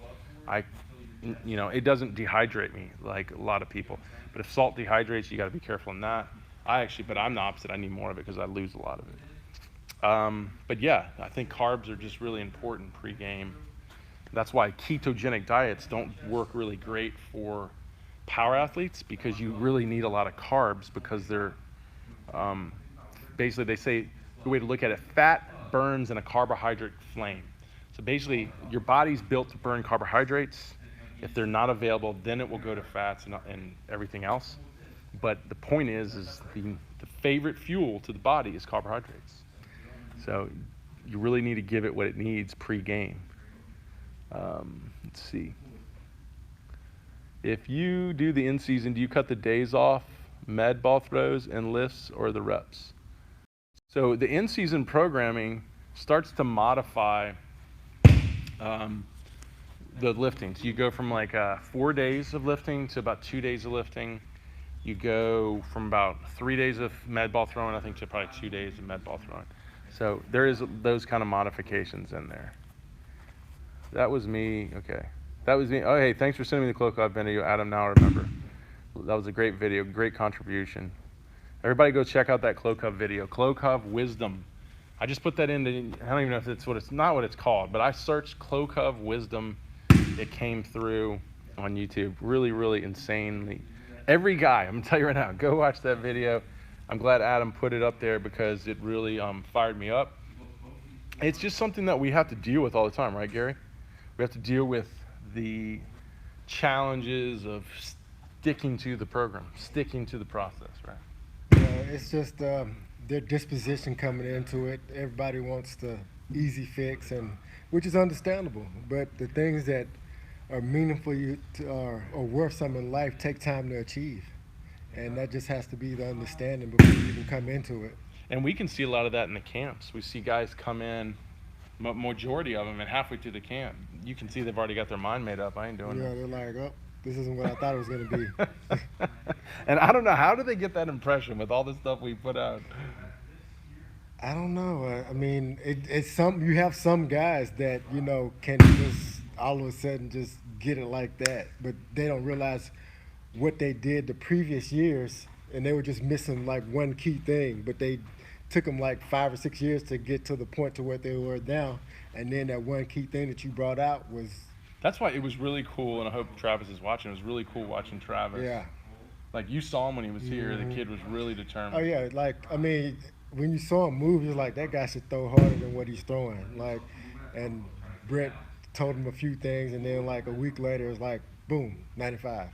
It doesn't dehydrate me like a lot of people. But if salt dehydrates, you got to be careful on that. But I'm the opposite. I need more of it because I lose a lot of it. But yeah, I think carbs are just really important pre-game. That's why ketogenic diets don't work really great for power athletes, because you really need a lot of carbs, because they're basically, they say the way to look at it, fat burns in a carbohydrate flame. So basically, your body's built to burn carbohydrates. If they're not available, then it will go to fats and everything else. But the point is the favorite fuel to the body is carbohydrates. So you really need to give it what it needs pre-game. Let's see. If you do the in-season, do you cut the days off, med ball throws and lifts, or the reps? So the in-season programming starts to modify the lifting. So you go from like 4 days of lifting to about 2 days of lifting. You go from about 3 days of med ball throwing, I think, to probably 2 days of med ball throwing. So there is those kind of modifications in there. That was me. Okay. That was me. Oh, hey, thanks for sending me the Cloak Club video, Adam. Now I remember. That was a great video, great contribution. Everybody go check out that Cloak Hub video. Cloak Hub Wisdom. I just put that in. I don't even know if it's not what it's called, but I searched Cloak Hub Wisdom. It came through on YouTube. Really, really insanely. Every guy, I'm going to tell you right now, go watch that video. I'm glad Adam put it up there because it really fired me up. It's just something that we have to deal with all the time, right, Gary? We have to deal with the challenges of sticking to the program, sticking to the process, right? Yeah, it's just their disposition coming into it. Everybody wants the easy fix, which is understandable. But the things that are meaningful or worth something in life take time to achieve. And that just has to be the understanding before you even come into it. And we can see a lot of that in the camps. We see guys come in, majority of them, and halfway through the camp, you can see they've already got their mind made up. I ain't doing that. Yeah, they're like, oh, this isn't what I thought it was going to be. And I don't know, how do they get that impression with all the stuff we put out? I don't know. I mean, you have some guys that, can just all of a sudden just get it like that, but they don't realize what they did the previous years, and they were just missing like one key thing, but they took them like 5 or 6 years to get to the point to where they were now, and then that one key thing that you brought out was... That's why it was really cool, and I hope Travis is watching. It was really cool watching Travis. Yeah. Like, you saw him when he was here. The kid was really determined. Oh, yeah. Like, I mean, when you saw him move, you're like, that guy should throw harder than what he's throwing. Like, and Brett told him a few things, and then like a week later, it was like, boom, 95.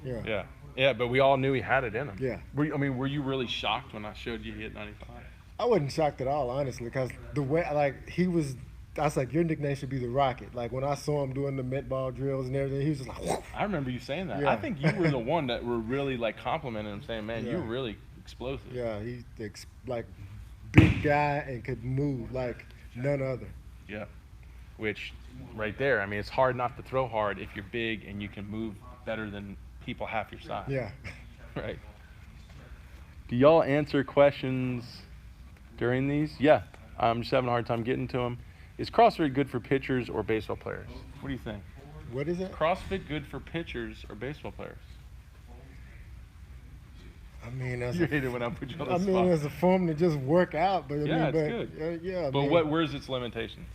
Yeah. Yeah, but we all knew he had it in him. Yeah. Were you really shocked when I showed you he hit 95? I wasn't shocked at all, honestly, because the way, like, I was like, your nickname should be the Rocket. Like, when I saw him doing the met ball drills and everything, he was just like, whoop. I remember you saying that. Yeah. I think you were the one that were really, like, complimenting him, saying, man, you're really explosive. Yeah, he, like, big guy and could move like none other. Yeah. Which, right there, I mean, it's hard not to throw hard if you're big and you can move better than people half your size. Yeah. Right. Do y'all answer questions during these? Yeah. I'm just having a hard time getting to them. Is CrossFit good for pitchers or baseball players? What do you think? What is it? CrossFit good for pitchers or baseball players? I mean, as You hate it when I put you on the I spot. mean, as a form to just work out, but I Yeah, mean, it's but good. yeah. I But mean, where's its limitations?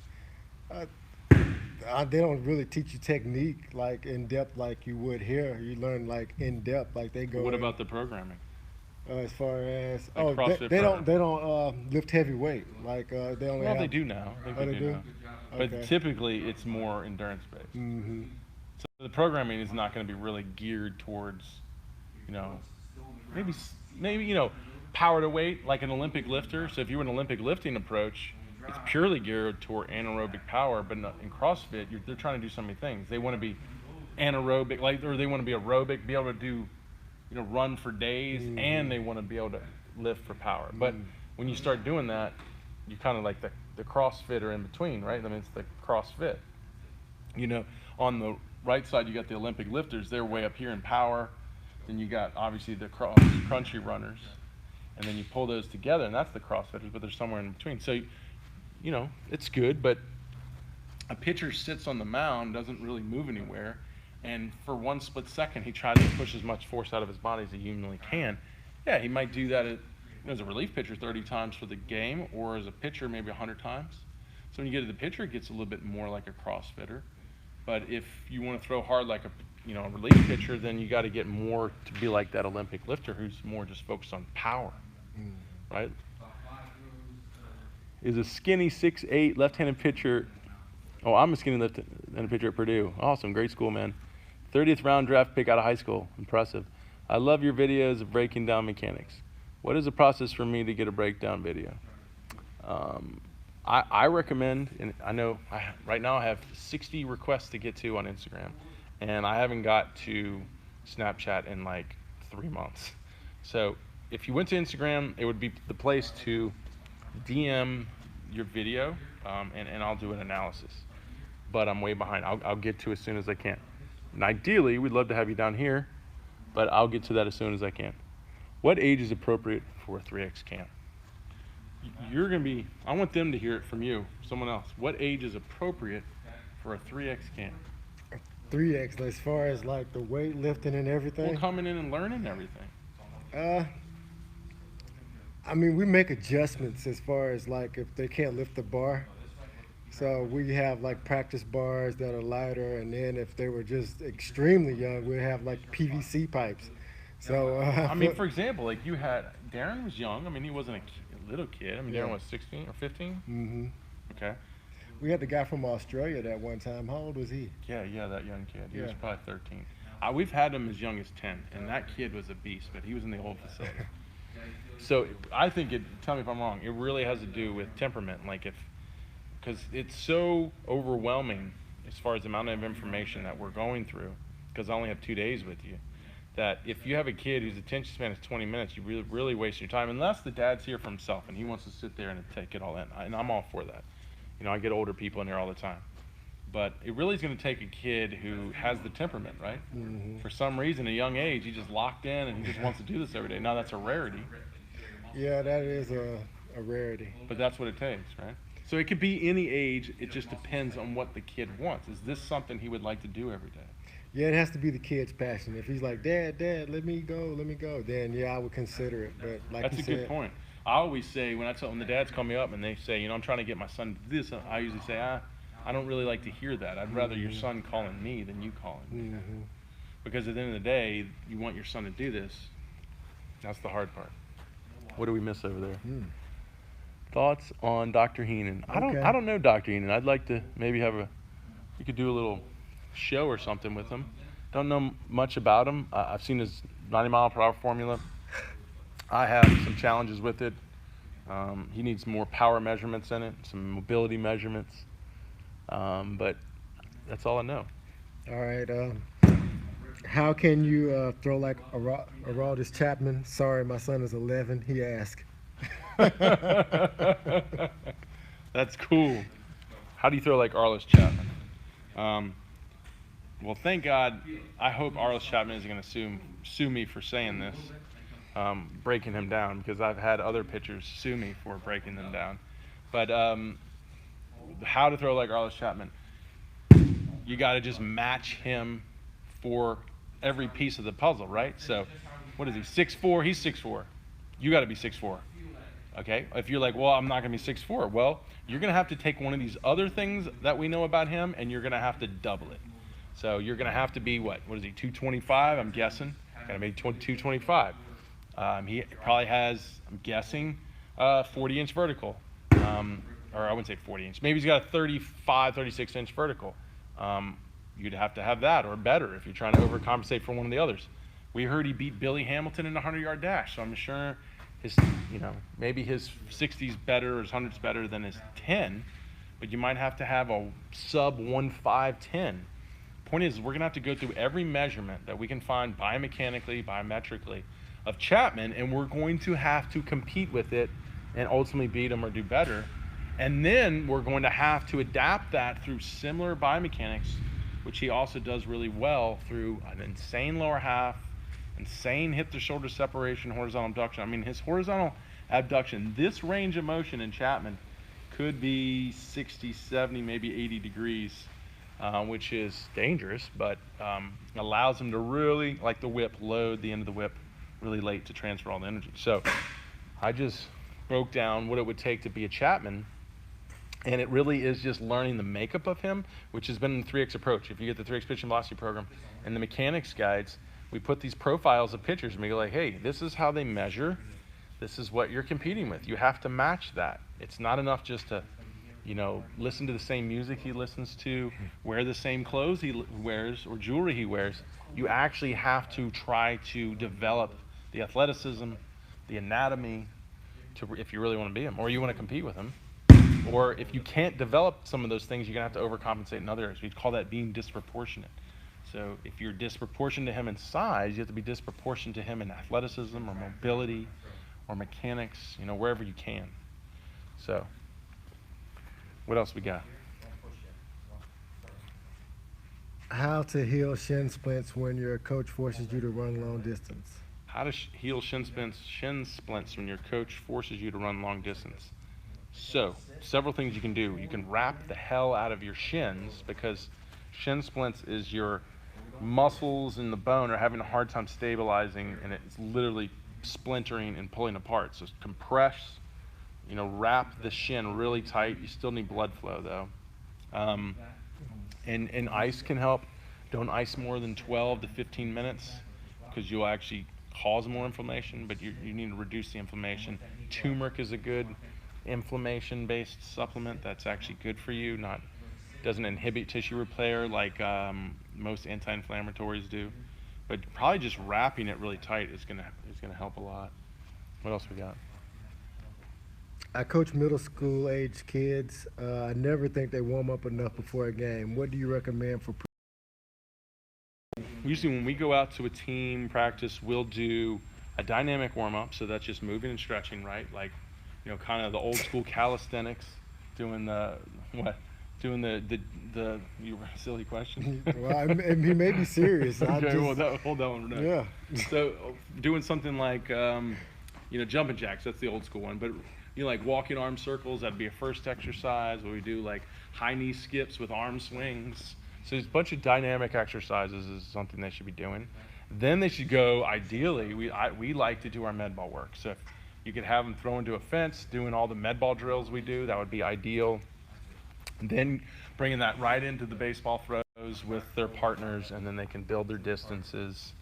they don't really teach you technique like in depth like you would here. You learn like in depth, like they go. What in, about the programming? as far as Like CrossFit they program? don't lift heavy weight like they only Well, have. they do now. I think Oh, they they do do? now. But Okay. typically, it's more endurance based. Mm-hmm. So the programming is not going to be really geared towards, you know, maybe power to weight like an Olympic lifter. So if you were an Olympic lifting approach, it's purely geared toward anaerobic power. But in CrossFit, they're trying to do so many things. They want to be anaerobic, or they want to be aerobic, be able to do, run for days, and they want to be able to lift for power. But when you start doing that, you kind of like the CrossFitter in between, right? I mean, it's the CrossFit. On the right side, you got the Olympic lifters. They're way up here in power. Then you got obviously the crunchy runners, and then you pull those together, and that's the CrossFitters. But they're somewhere in between. So, it's good. But a pitcher sits on the mound, doesn't really move anywhere, and for one split second, he tries to push as much force out of his body as he humanly can. Yeah, he might do that as a relief pitcher 30 times for the game, or as a pitcher maybe 100 times. So when you get to the pitcher, it gets a little bit more like a CrossFitter. But if you want to throw hard like a relief pitcher, then you got to get more to be like that Olympic lifter who's more just focused on power, right? Is a skinny 6'8" left-handed pitcher? Oh, I'm a skinny left-handed pitcher at Purdue. Awesome, great school, man. 30th round draft pick out of high school. Impressive. I love your videos of breaking down mechanics. What is the process for me to get a breakdown video? I recommend, and I know right now I have 60 requests to get to on Instagram, and I haven't got to Snapchat in like 3 months. So if you went to Instagram, it would be the place to DM your video, and I'll do an analysis. But I'm way behind. I'll get to it as soon as I can. And ideally, we'd love to have you down here, but I'll get to that as soon as I can. What age is appropriate for a 3X camp? You're going to be, I want them to hear it from you, someone else. What age is appropriate for a 3X camp? 3X as far as like the weightlifting and everything. Well, coming in and learning everything. I mean, we make adjustments as far as like if they can't lift the bar. So we have like practice bars that are lighter, and then if they were just extremely young, we have like PVC pipes. So I mean, for example, like you had, Darren was young. I mean, he wasn't a little kid. I mean, Yeah. Darren was 16 or 15? hmm Okay. We had the guy from Australia that one time. How old was he? Yeah, that young kid. He was Yeah. probably 13. We've had him as young as 10, and that kid was a beast, but he was in the old facility. So I think tell me if I'm wrong, it really has to do with temperament. Like because it's so overwhelming as far as the amount of information that we're going through, because I only have 2 days with you, that if you have a kid whose attention span is 20 minutes, you really waste your time, unless the dad's here for himself and he wants to sit there and take it all in. And I'm all for that. I get older people in here all the time. But it really is going to take a kid who has the temperament, right? Mm-hmm. For some reason, at a young age, he just locked in and he just wants to do this every day. Now, that's a rarity, Yeah, that is a rarity. but that's what it takes, right? So it could be any age. It just depends on what the kid wants. Is this something he would like to do every day? Yeah, it has to be the kid's passion. If he's like, Dad, let me go, then yeah, I would consider it. But like That's you a said, good point. I always say when the dads call me up and they say, I'm trying to get my son to do this, I usually say, I don't really like to hear that. I'd rather your son calling me than you calling me. Mm-hmm. Because at the end of the day, you want your son to do this. That's the hard part. What do we miss over there? Thoughts on Dr. Heenan? I don't know Dr. Heenan. I'd like to maybe you could do a little show or something with him. Don't know much about him. I've seen his 90-mile-per-hour formula. I have some challenges with it. He needs more power measurements in it, some mobility measurements. But that's all I know. All right. How can you throw like Aroldis Chapman? Sorry, my son is 11. He asked. That's cool. How do you throw like Arliss Chapman? Well, thank God. I hope Arliss Chapman isn't going to sue me for saying this, breaking him down, because I've had other pitchers sue me for breaking them down. But how to throw like Arliss Chapman? You got to just match him for every piece of the puzzle, right? So, what is he? 6'4". He's 6'4". You got to be 6'4". Okay. If you're like, well, I'm not going to be 6'4", well, you're going to have to take one of these other things that we know about him, and you're going to have to double it. So you're going to have to be what is he? 225? I'm guessing. Got to be 225. He probably has, I'm guessing, 40-inch vertical. Or I wouldn't say 40-inch. Maybe he's got a 35, 36-inch vertical. You'd have to have that or better if you're trying to overcompensate for one of the others. We heard he beat Billy Hamilton in a 100-yard dash, so I'm sure his, maybe his 60's better or his 100's better than his 10, but you might have to have a sub 1.510. Point is, we're going to have to go through every measurement that we can find biomechanically, biometrically of Chapman, and we're going to have to compete with it and ultimately beat him or do better. And then we're going to have to adapt that through similar biomechanics, which he also does really well through an insane lower half, insane hip to shoulder separation, horizontal abduction. I mean, his horizontal abduction, this range of motion in Chapman could be 60, 70, maybe 80 degrees, which is dangerous, but allows him to really, like the whip, load the end of the whip really late to transfer all the energy. So I just broke down what it would take to be a Chapman. And it really is just learning the makeup of him, which has been the 3X approach. If you get the 3X pitching velocity program and the mechanics guides, we put these profiles of pitchers and we go like, hey, this is how they measure. This is what you're competing with. You have to match that. It's not enough just to, listen to the same music he listens to, wear the same clothes he wears or jewelry he wears. You actually have to try to develop the athleticism, the anatomy, if you really want to be him or you want to compete with him. Or if you can't develop some of those things, you're going to have to overcompensate in other areas. We call that being disproportionate. So if you're disproportionate to him in size, you have to be disproportionate to him in athleticism or mobility or mechanics, wherever you can. So what else we got? How to heal shin splints when your coach forces you to run long distance. How to heal shin splints when your coach forces you to run long distance. So, several things you can do. You can wrap the hell out of your shins, because shin splints is your muscles in the bone are having a hard time stabilizing, and it's literally splintering and pulling apart. So compress, wrap the shin really tight. You still need blood flow though. And ice can help. Don't ice more than 12 to 15 minutes because you'll actually cause more inflammation, but you need to reduce the inflammation. Turmeric is a good inflammation-based supplement that's actually good for you. Doesn't inhibit tissue repair like most anti-inflammatories do, but probably just wrapping it really tight is gonna help a lot. What else we got? I coach middle school age kids. I never think they warm up enough before a game. What do you recommend for? Usually when we go out to a team practice, we'll do a dynamic warm-up, so that's just moving and stretching, right? Like, kind of the old school calisthenics, doing the you silly question. Well, he may be serious. Okay, well, hold that one for now. Yeah. So doing something like, jumping jacks, that's the old school one, but like walking arm circles, that'd be a first exercise, where we do like high knee skips with arm swings. So there's a bunch of dynamic exercises is something they should be doing. Then they should go, ideally, we like to do our med ball work. So if you could have them throw into a fence, doing all the med ball drills we do, that would be ideal. And then bringing that right into the baseball throws with their partners, and then they can build their distances.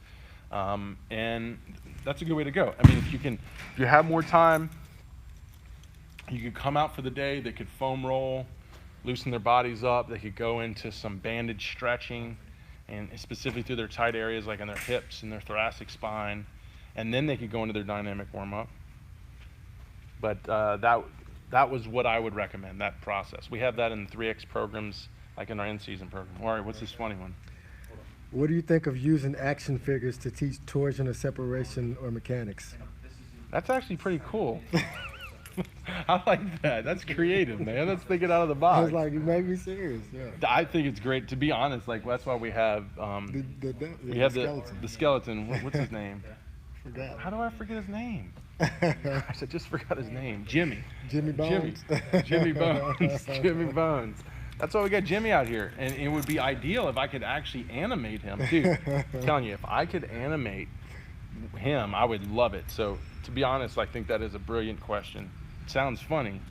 And that's a good way to go. I mean, if you have more time, you could come out for the day, they could foam roll, loosen their bodies up, they could go into some bandage stretching, and specifically through their tight areas like in their hips and their thoracic spine, and then they could go into their dynamic warm-up. But that was what I would recommend, that process. We have that in the 3X programs, like in our in-season program. All right, what's this funny one? What do you think of using action figures to teach torsion or separation or mechanics? That's actually pretty cool. I like that. That's creative, man. That's thinking out of the I box. was like, you made me serious. Yeah. I think it's great. To be honest, like that's why we have we have the skeleton. What's his name? Forgot. How do I forget his name? Gosh, I just forgot his name. Jimmy. Jimmy Bones. Jimmy Bones. Jimmy Bones. That's why we got Jimmy out here, and it would be ideal if I could actually animate him, dude. I'm telling you, if I could animate him, I would love it. So, to be honest, I think that is a brilliant question. It sounds funny,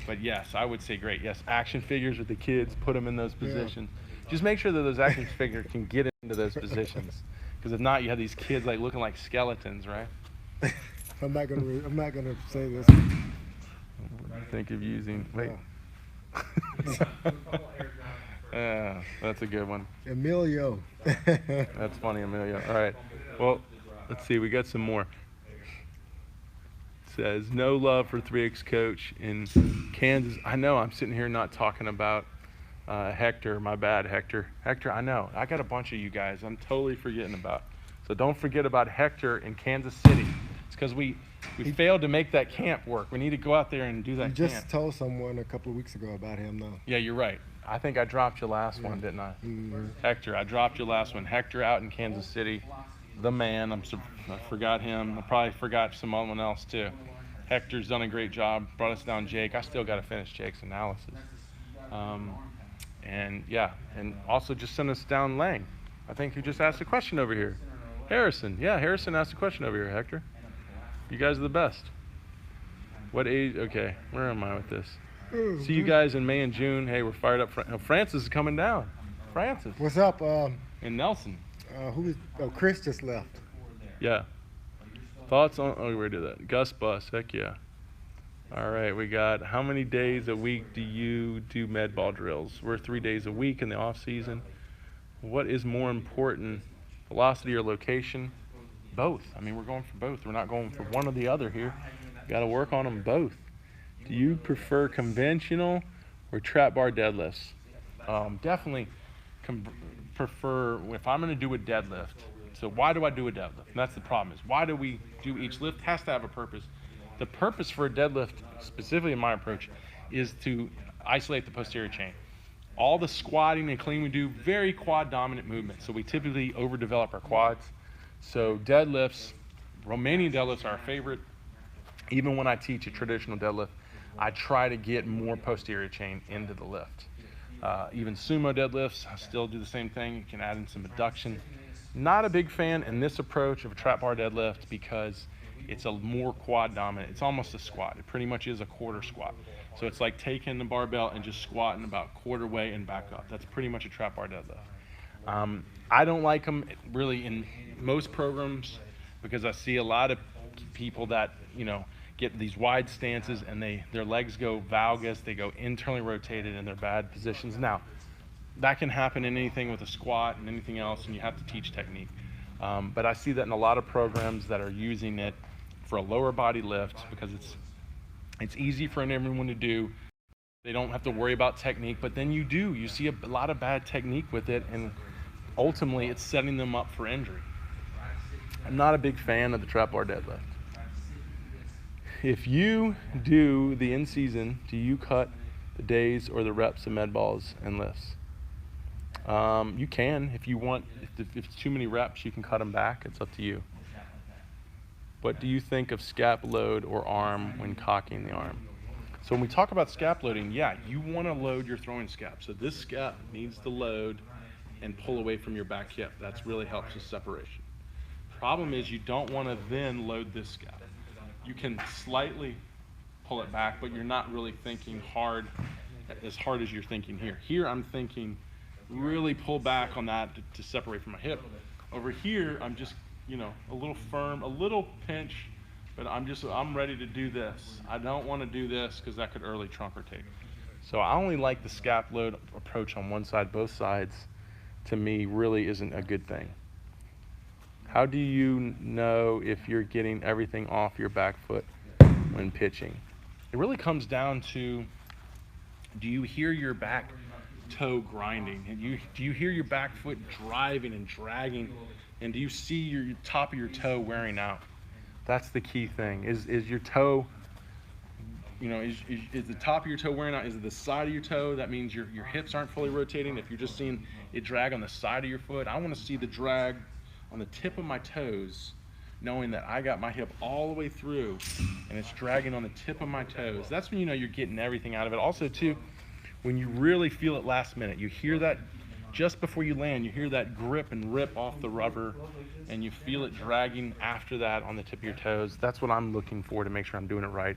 but yes, I would say great. Yes, action figures with the kids, put them in those positions. Just make sure that those action figures can get into those positions, because if not, you have these kids like looking like skeletons, right? I'm not gonna say this. What do you think of using? Wait. Yeah, that's a good one. Emilio. That's funny, Emilio. All right. Well, let's see. We got some more. It says, no love for 3X coach in Kansas. I know I'm sitting here not talking about Hector. My bad, Hector. Hector, I know. I got a bunch of you guys I'm totally forgetting about. So don't forget about Hector in Kansas City. It's because we failed to make that camp work. We need to go out there and do that You just camp. told someone a couple of weeks ago about him, though. Yeah, you're right. I think I dropped your last one, didn't I? Mhm. Hector, I dropped your last one. Hector out in Kansas City, the man. I forgot him. I probably forgot someone else too. Hector's done a great job. Brought us down Jake. I still got to finish Jake's analysis. And yeah, and also just send us down Lang. I think who just asked a question over here. Harrison. Yeah, Harrison asked a question over here, Hector. You guys are the best. What age? Okay, where am I with this? See you guys in May and June. Hey, we're fired up. Francis is coming down. Francis. What's up? And Nelson. Chris just left. Yeah. Thoughts on? Oh, we did that. Gus Bus. Heck yeah. All right, we got. How many days a week do you do med ball drills? We're 3 days a week in the off season. What is more important, velocity or location? Both. I mean, we're going for both. We're not going for one or the other here. Got to work on them both. Do you prefer conventional or trap bar deadlifts? Definitely prefer, if I'm going to do a deadlift. So why do I do a deadlift? And that's the problem is, why do we do each lift? Has to have a purpose. The purpose for a deadlift, specifically in my approach, is to isolate the posterior chain. All the squatting and clean we do, very quad dominant movements. So we typically overdevelop our quads. So deadlifts, Romanian deadlifts are our favorite. Even when I teach a traditional deadlift, I try to get more posterior chain into the lift. Even sumo deadlifts, I still do the same thing. You can add in some adduction. Not a big fan in this approach of a trap bar deadlift because it's a more quad dominant. It's almost a squat. It pretty much is a quarter squat. So it's like taking the barbell and just squatting about quarter way and back up. That's pretty much a trap bar deadlift. I don't like them really in most programs because I see a lot of people that, get these wide stances and their legs go valgus, they go internally rotated in their bad positions. Now, that can happen in anything with a squat and anything else, and you have to teach technique. But I see that in a lot of programs that are using it for a lower body lift because it's easy for everyone to do. They don't have to worry about technique, but then you see a lot of bad technique with it, and ultimately it's setting them up for injury. I'm not a big fan of the trap bar deadlift. If you do the in-season, do you cut the days or the reps of med balls and lifts? You can if you want. If it's too many reps, you can cut them back. It's up to you. What do you think of scap load or arm when cocking the arm? So when we talk about scap loading, yeah, you want to load your throwing scap. So this scap needs to load and pull away from your back hip. That really helps with separation. Problem is you don't want to then load this scap. You can slightly pull it back, but you're not really thinking as hard as you're thinking here. Here I'm thinking really pull back on that to separate from my hip. Over here, I'm just, a little firm, a little pinch, but I'm ready to do this. I don't want to do this because that could early trunk rotate. So I only like the scap load approach on one side. Both sides, to me, really isn't a good thing. How do you know if you're getting everything off your back foot when pitching? It really comes down to, do you hear your back toe grinding? And do you hear your back foot driving and dragging? And do you see your top of your toe wearing out? That's the key thing. Is your toe is the top of your toe wearing out? Is it the side of your toe? That means your hips aren't fully rotating. If you're just seeing it drag on the side of your foot, I want to see the drag on the tip of my toes, knowing that I got my hip all the way through and it's dragging on the tip of my toes. That's when you know you're getting everything out of it. Also too, when you really feel it last minute, you hear that just before you land, you hear that grip and rip off the rubber, and you feel it dragging after that on the tip of your toes. That's what I'm looking for to make sure I'm doing it right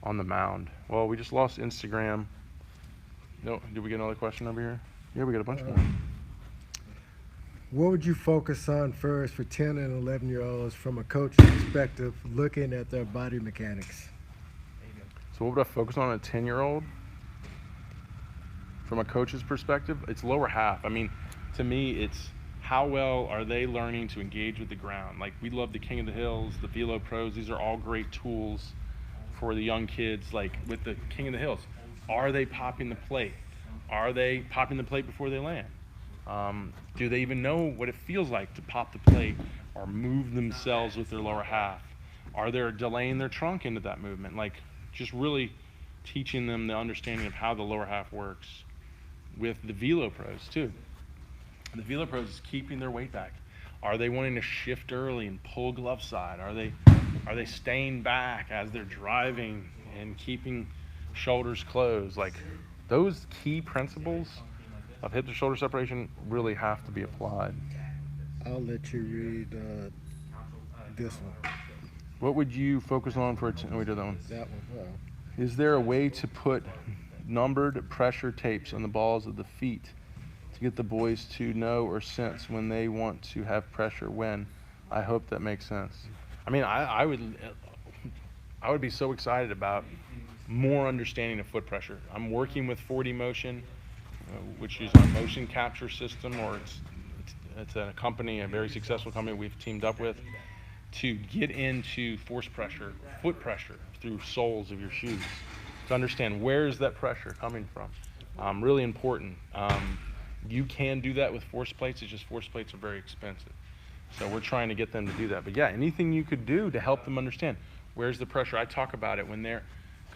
on the mound. Well, we just lost Instagram. No, did we get another question over here? Yeah, we got a bunch more. What would you focus on first for 10 and 11-year-olds from a coach's perspective, looking at their body mechanics? So what would I focus on a 10-year-old? From a coach's perspective, it's lower half. I mean, to me, it's how well are they learning to engage with the ground? Like, we love the King of the Hills, the Velo Pros. These are all great tools for the young kids. Like with the King of the Hills, are they popping the plate? Are they popping the plate before they land? Do they even know what it feels like to pop the plate or move themselves with their lower half? Are they delaying their trunk into that movement? Like, just really teaching them the understanding of how the lower half works. With the Velo Pros too. The Velo Pros is keeping their weight back. Are they wanting to shift early and pull glove side? Are they staying back as they're driving and keeping shoulders closed? Like, those key principles of hip to shoulder separation really have to be applied. I'll let you read this one. What would you focus on for we did that one. That one. Wow. Is there a way to put numbered pressure tapes on the balls of the feet to get the boys to know or sense when they want to have pressure when? I hope that makes sense. I mean, I would be so excited about more understanding of foot pressure. I'm working with 4D Motion, which is a motion capture system, or it's a company, a very successful company we've teamed up with, to get into force pressure, foot pressure through soles of your shoes, to understand where is that pressure coming from. Really important. You can do that with force plates. It's just force plates are very expensive. So we're trying to get them to do that. But yeah, anything you could do to help them understand where's the pressure. I talk about it when they're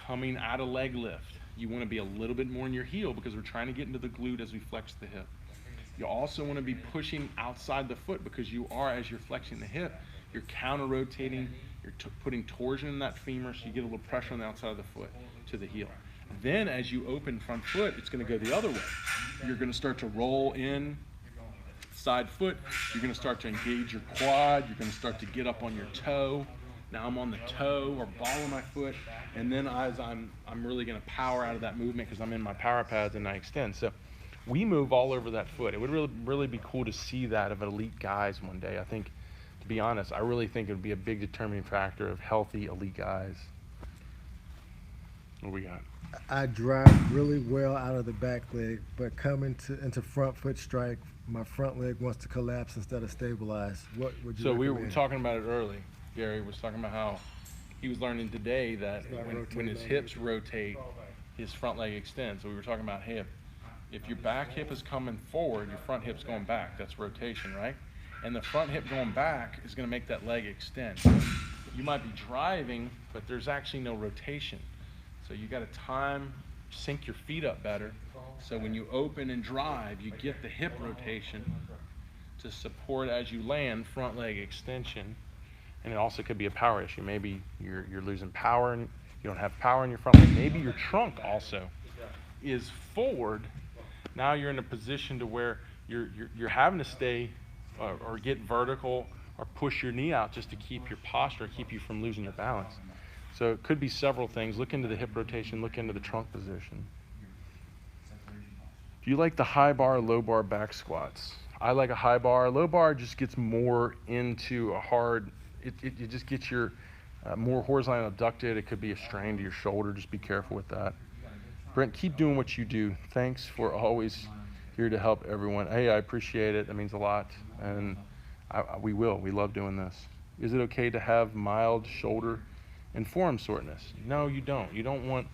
coming out of leg lift. You want to be a little bit more in your heel because we're trying to get into the glute as we flex the hip. You also want to be pushing outside the foot because you are, as you're flexing the hip, you're counter rotating, you're putting torsion in that femur, so you get a little pressure on the outside of the foot to the heel. Then as you open front foot, it's going to go the other way. You're going to start to roll in side foot. You're going to start to engage your quad. You're going to start to get up on your toe. Now I'm on the toe or ball of my foot, and then as I'm really going to power out of that movement because I'm in my power pads and I extend. So we move all over that foot. It would really be cool to see that of elite guys one day. I think, to be honest, I really think it would be a big determining factor of healthy elite guys. What we got? I drive really well out of the back leg, but coming into front foot strike, my front leg wants to collapse instead of stabilize. What would you recommend? We were talking about it early. Gary was talking about how he was learning today that when his hips rotate, his front leg extends. So we were talking about, hey, if your back hip is coming forward, your front hip's going back. That's rotation, right? And the front hip going back is going to make that leg extend. So you might be driving, but there's actually no rotation. So you got to sync your feet up better. So when you open and drive, you get the hip rotation to support as you land, front leg extension. And it also could be a power issue. Maybe you're losing power and you don't have power in your front leg. Maybe your trunk also is forward. Now you're in a position to where you're having to stay or get vertical or push your knee out just to keep your posture, keep you from losing your balance. So it could be several things. Look into the hip rotation, look into the trunk position. Do you like the high bar, low bar back squats? I like a high bar. Low bar just gets more into a hard, it just gets your more horizontally abducted. It could be a strain to your shoulder. Just be careful with that. Brent, keep doing what you do. Thanks for always here to help everyone. Hey, I appreciate it. That means a lot. And we love doing this. Is it okay to have mild shoulder and forearm soreness? No, you don't. You don't want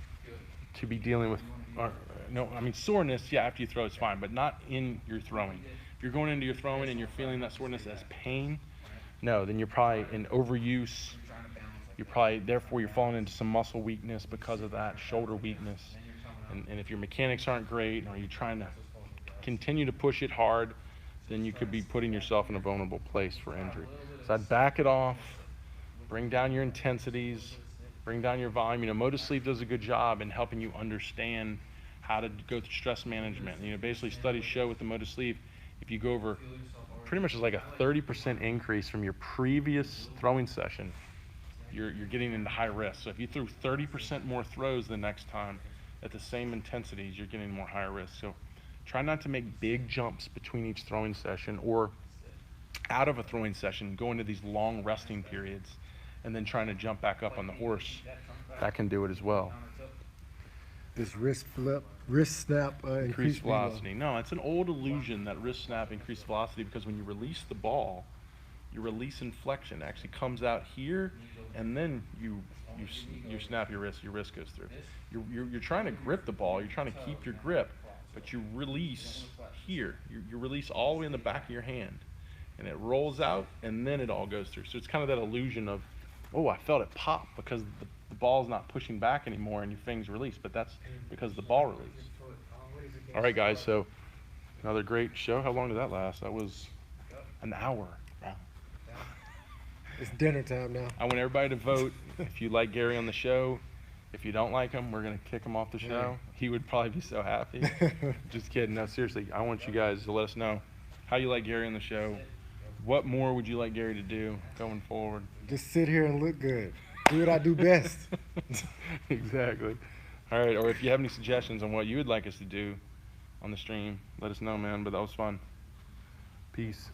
to be dealing with, soreness, yeah, after you throw it's fine, but not in your throwing. If you're going into your throwing and you're feeling that soreness as pain, no, then you're probably in overuse. Therefore you're falling into some muscle weakness because of that, shoulder weakness. And if your mechanics aren't great, or you're trying to continue to push it hard, then you could be putting yourself in a vulnerable place for injury. So I'd back it off, bring down your intensities, bring down your volume. MotoSleep does a good job in helping you understand how to go through stress management. Basically studies show with the MotoSleep, if you go over pretty much like a 30% increase from your previous throwing session, you're getting into high risk. So if you threw 30% more throws the next time at the same intensities, you're getting more high risk. So try not to make big jumps between each throwing session, or out of a throwing session, go into these long resting periods and then trying to jump back up on the horse. That can do it as well. This wrist flip, wrist snap, Increased velocity. No, it's an old illusion that wrist snap increased velocity, because when you release the ball, your release inflection actually comes out here, and then you snap your wrist goes through. You're trying to grip the ball, you're trying to keep your grip, but you release here. You release all the way in the back of your hand, and it rolls out, and then it all goes through. So it's kind of that illusion of, oh, I felt it pop because the ball's not pushing back anymore and your thing's released, but that's because the ball released. All right, guys, so another great show. How long did that last? That was an hour. Wow. It's dinner time now. I want everybody to vote if you like Gary on the show. If you don't like him, we're going to kick him off the show. He would probably be so happy. Just kidding. No, seriously, I want you guys to let us know how you like Gary on the show. What more would you like Gary to do going forward? Just sit here and look good. Do what I do best. Exactly. All right, or if you have any suggestions on what you would like us to do on the stream, let us know, man. But that was fun. Peace.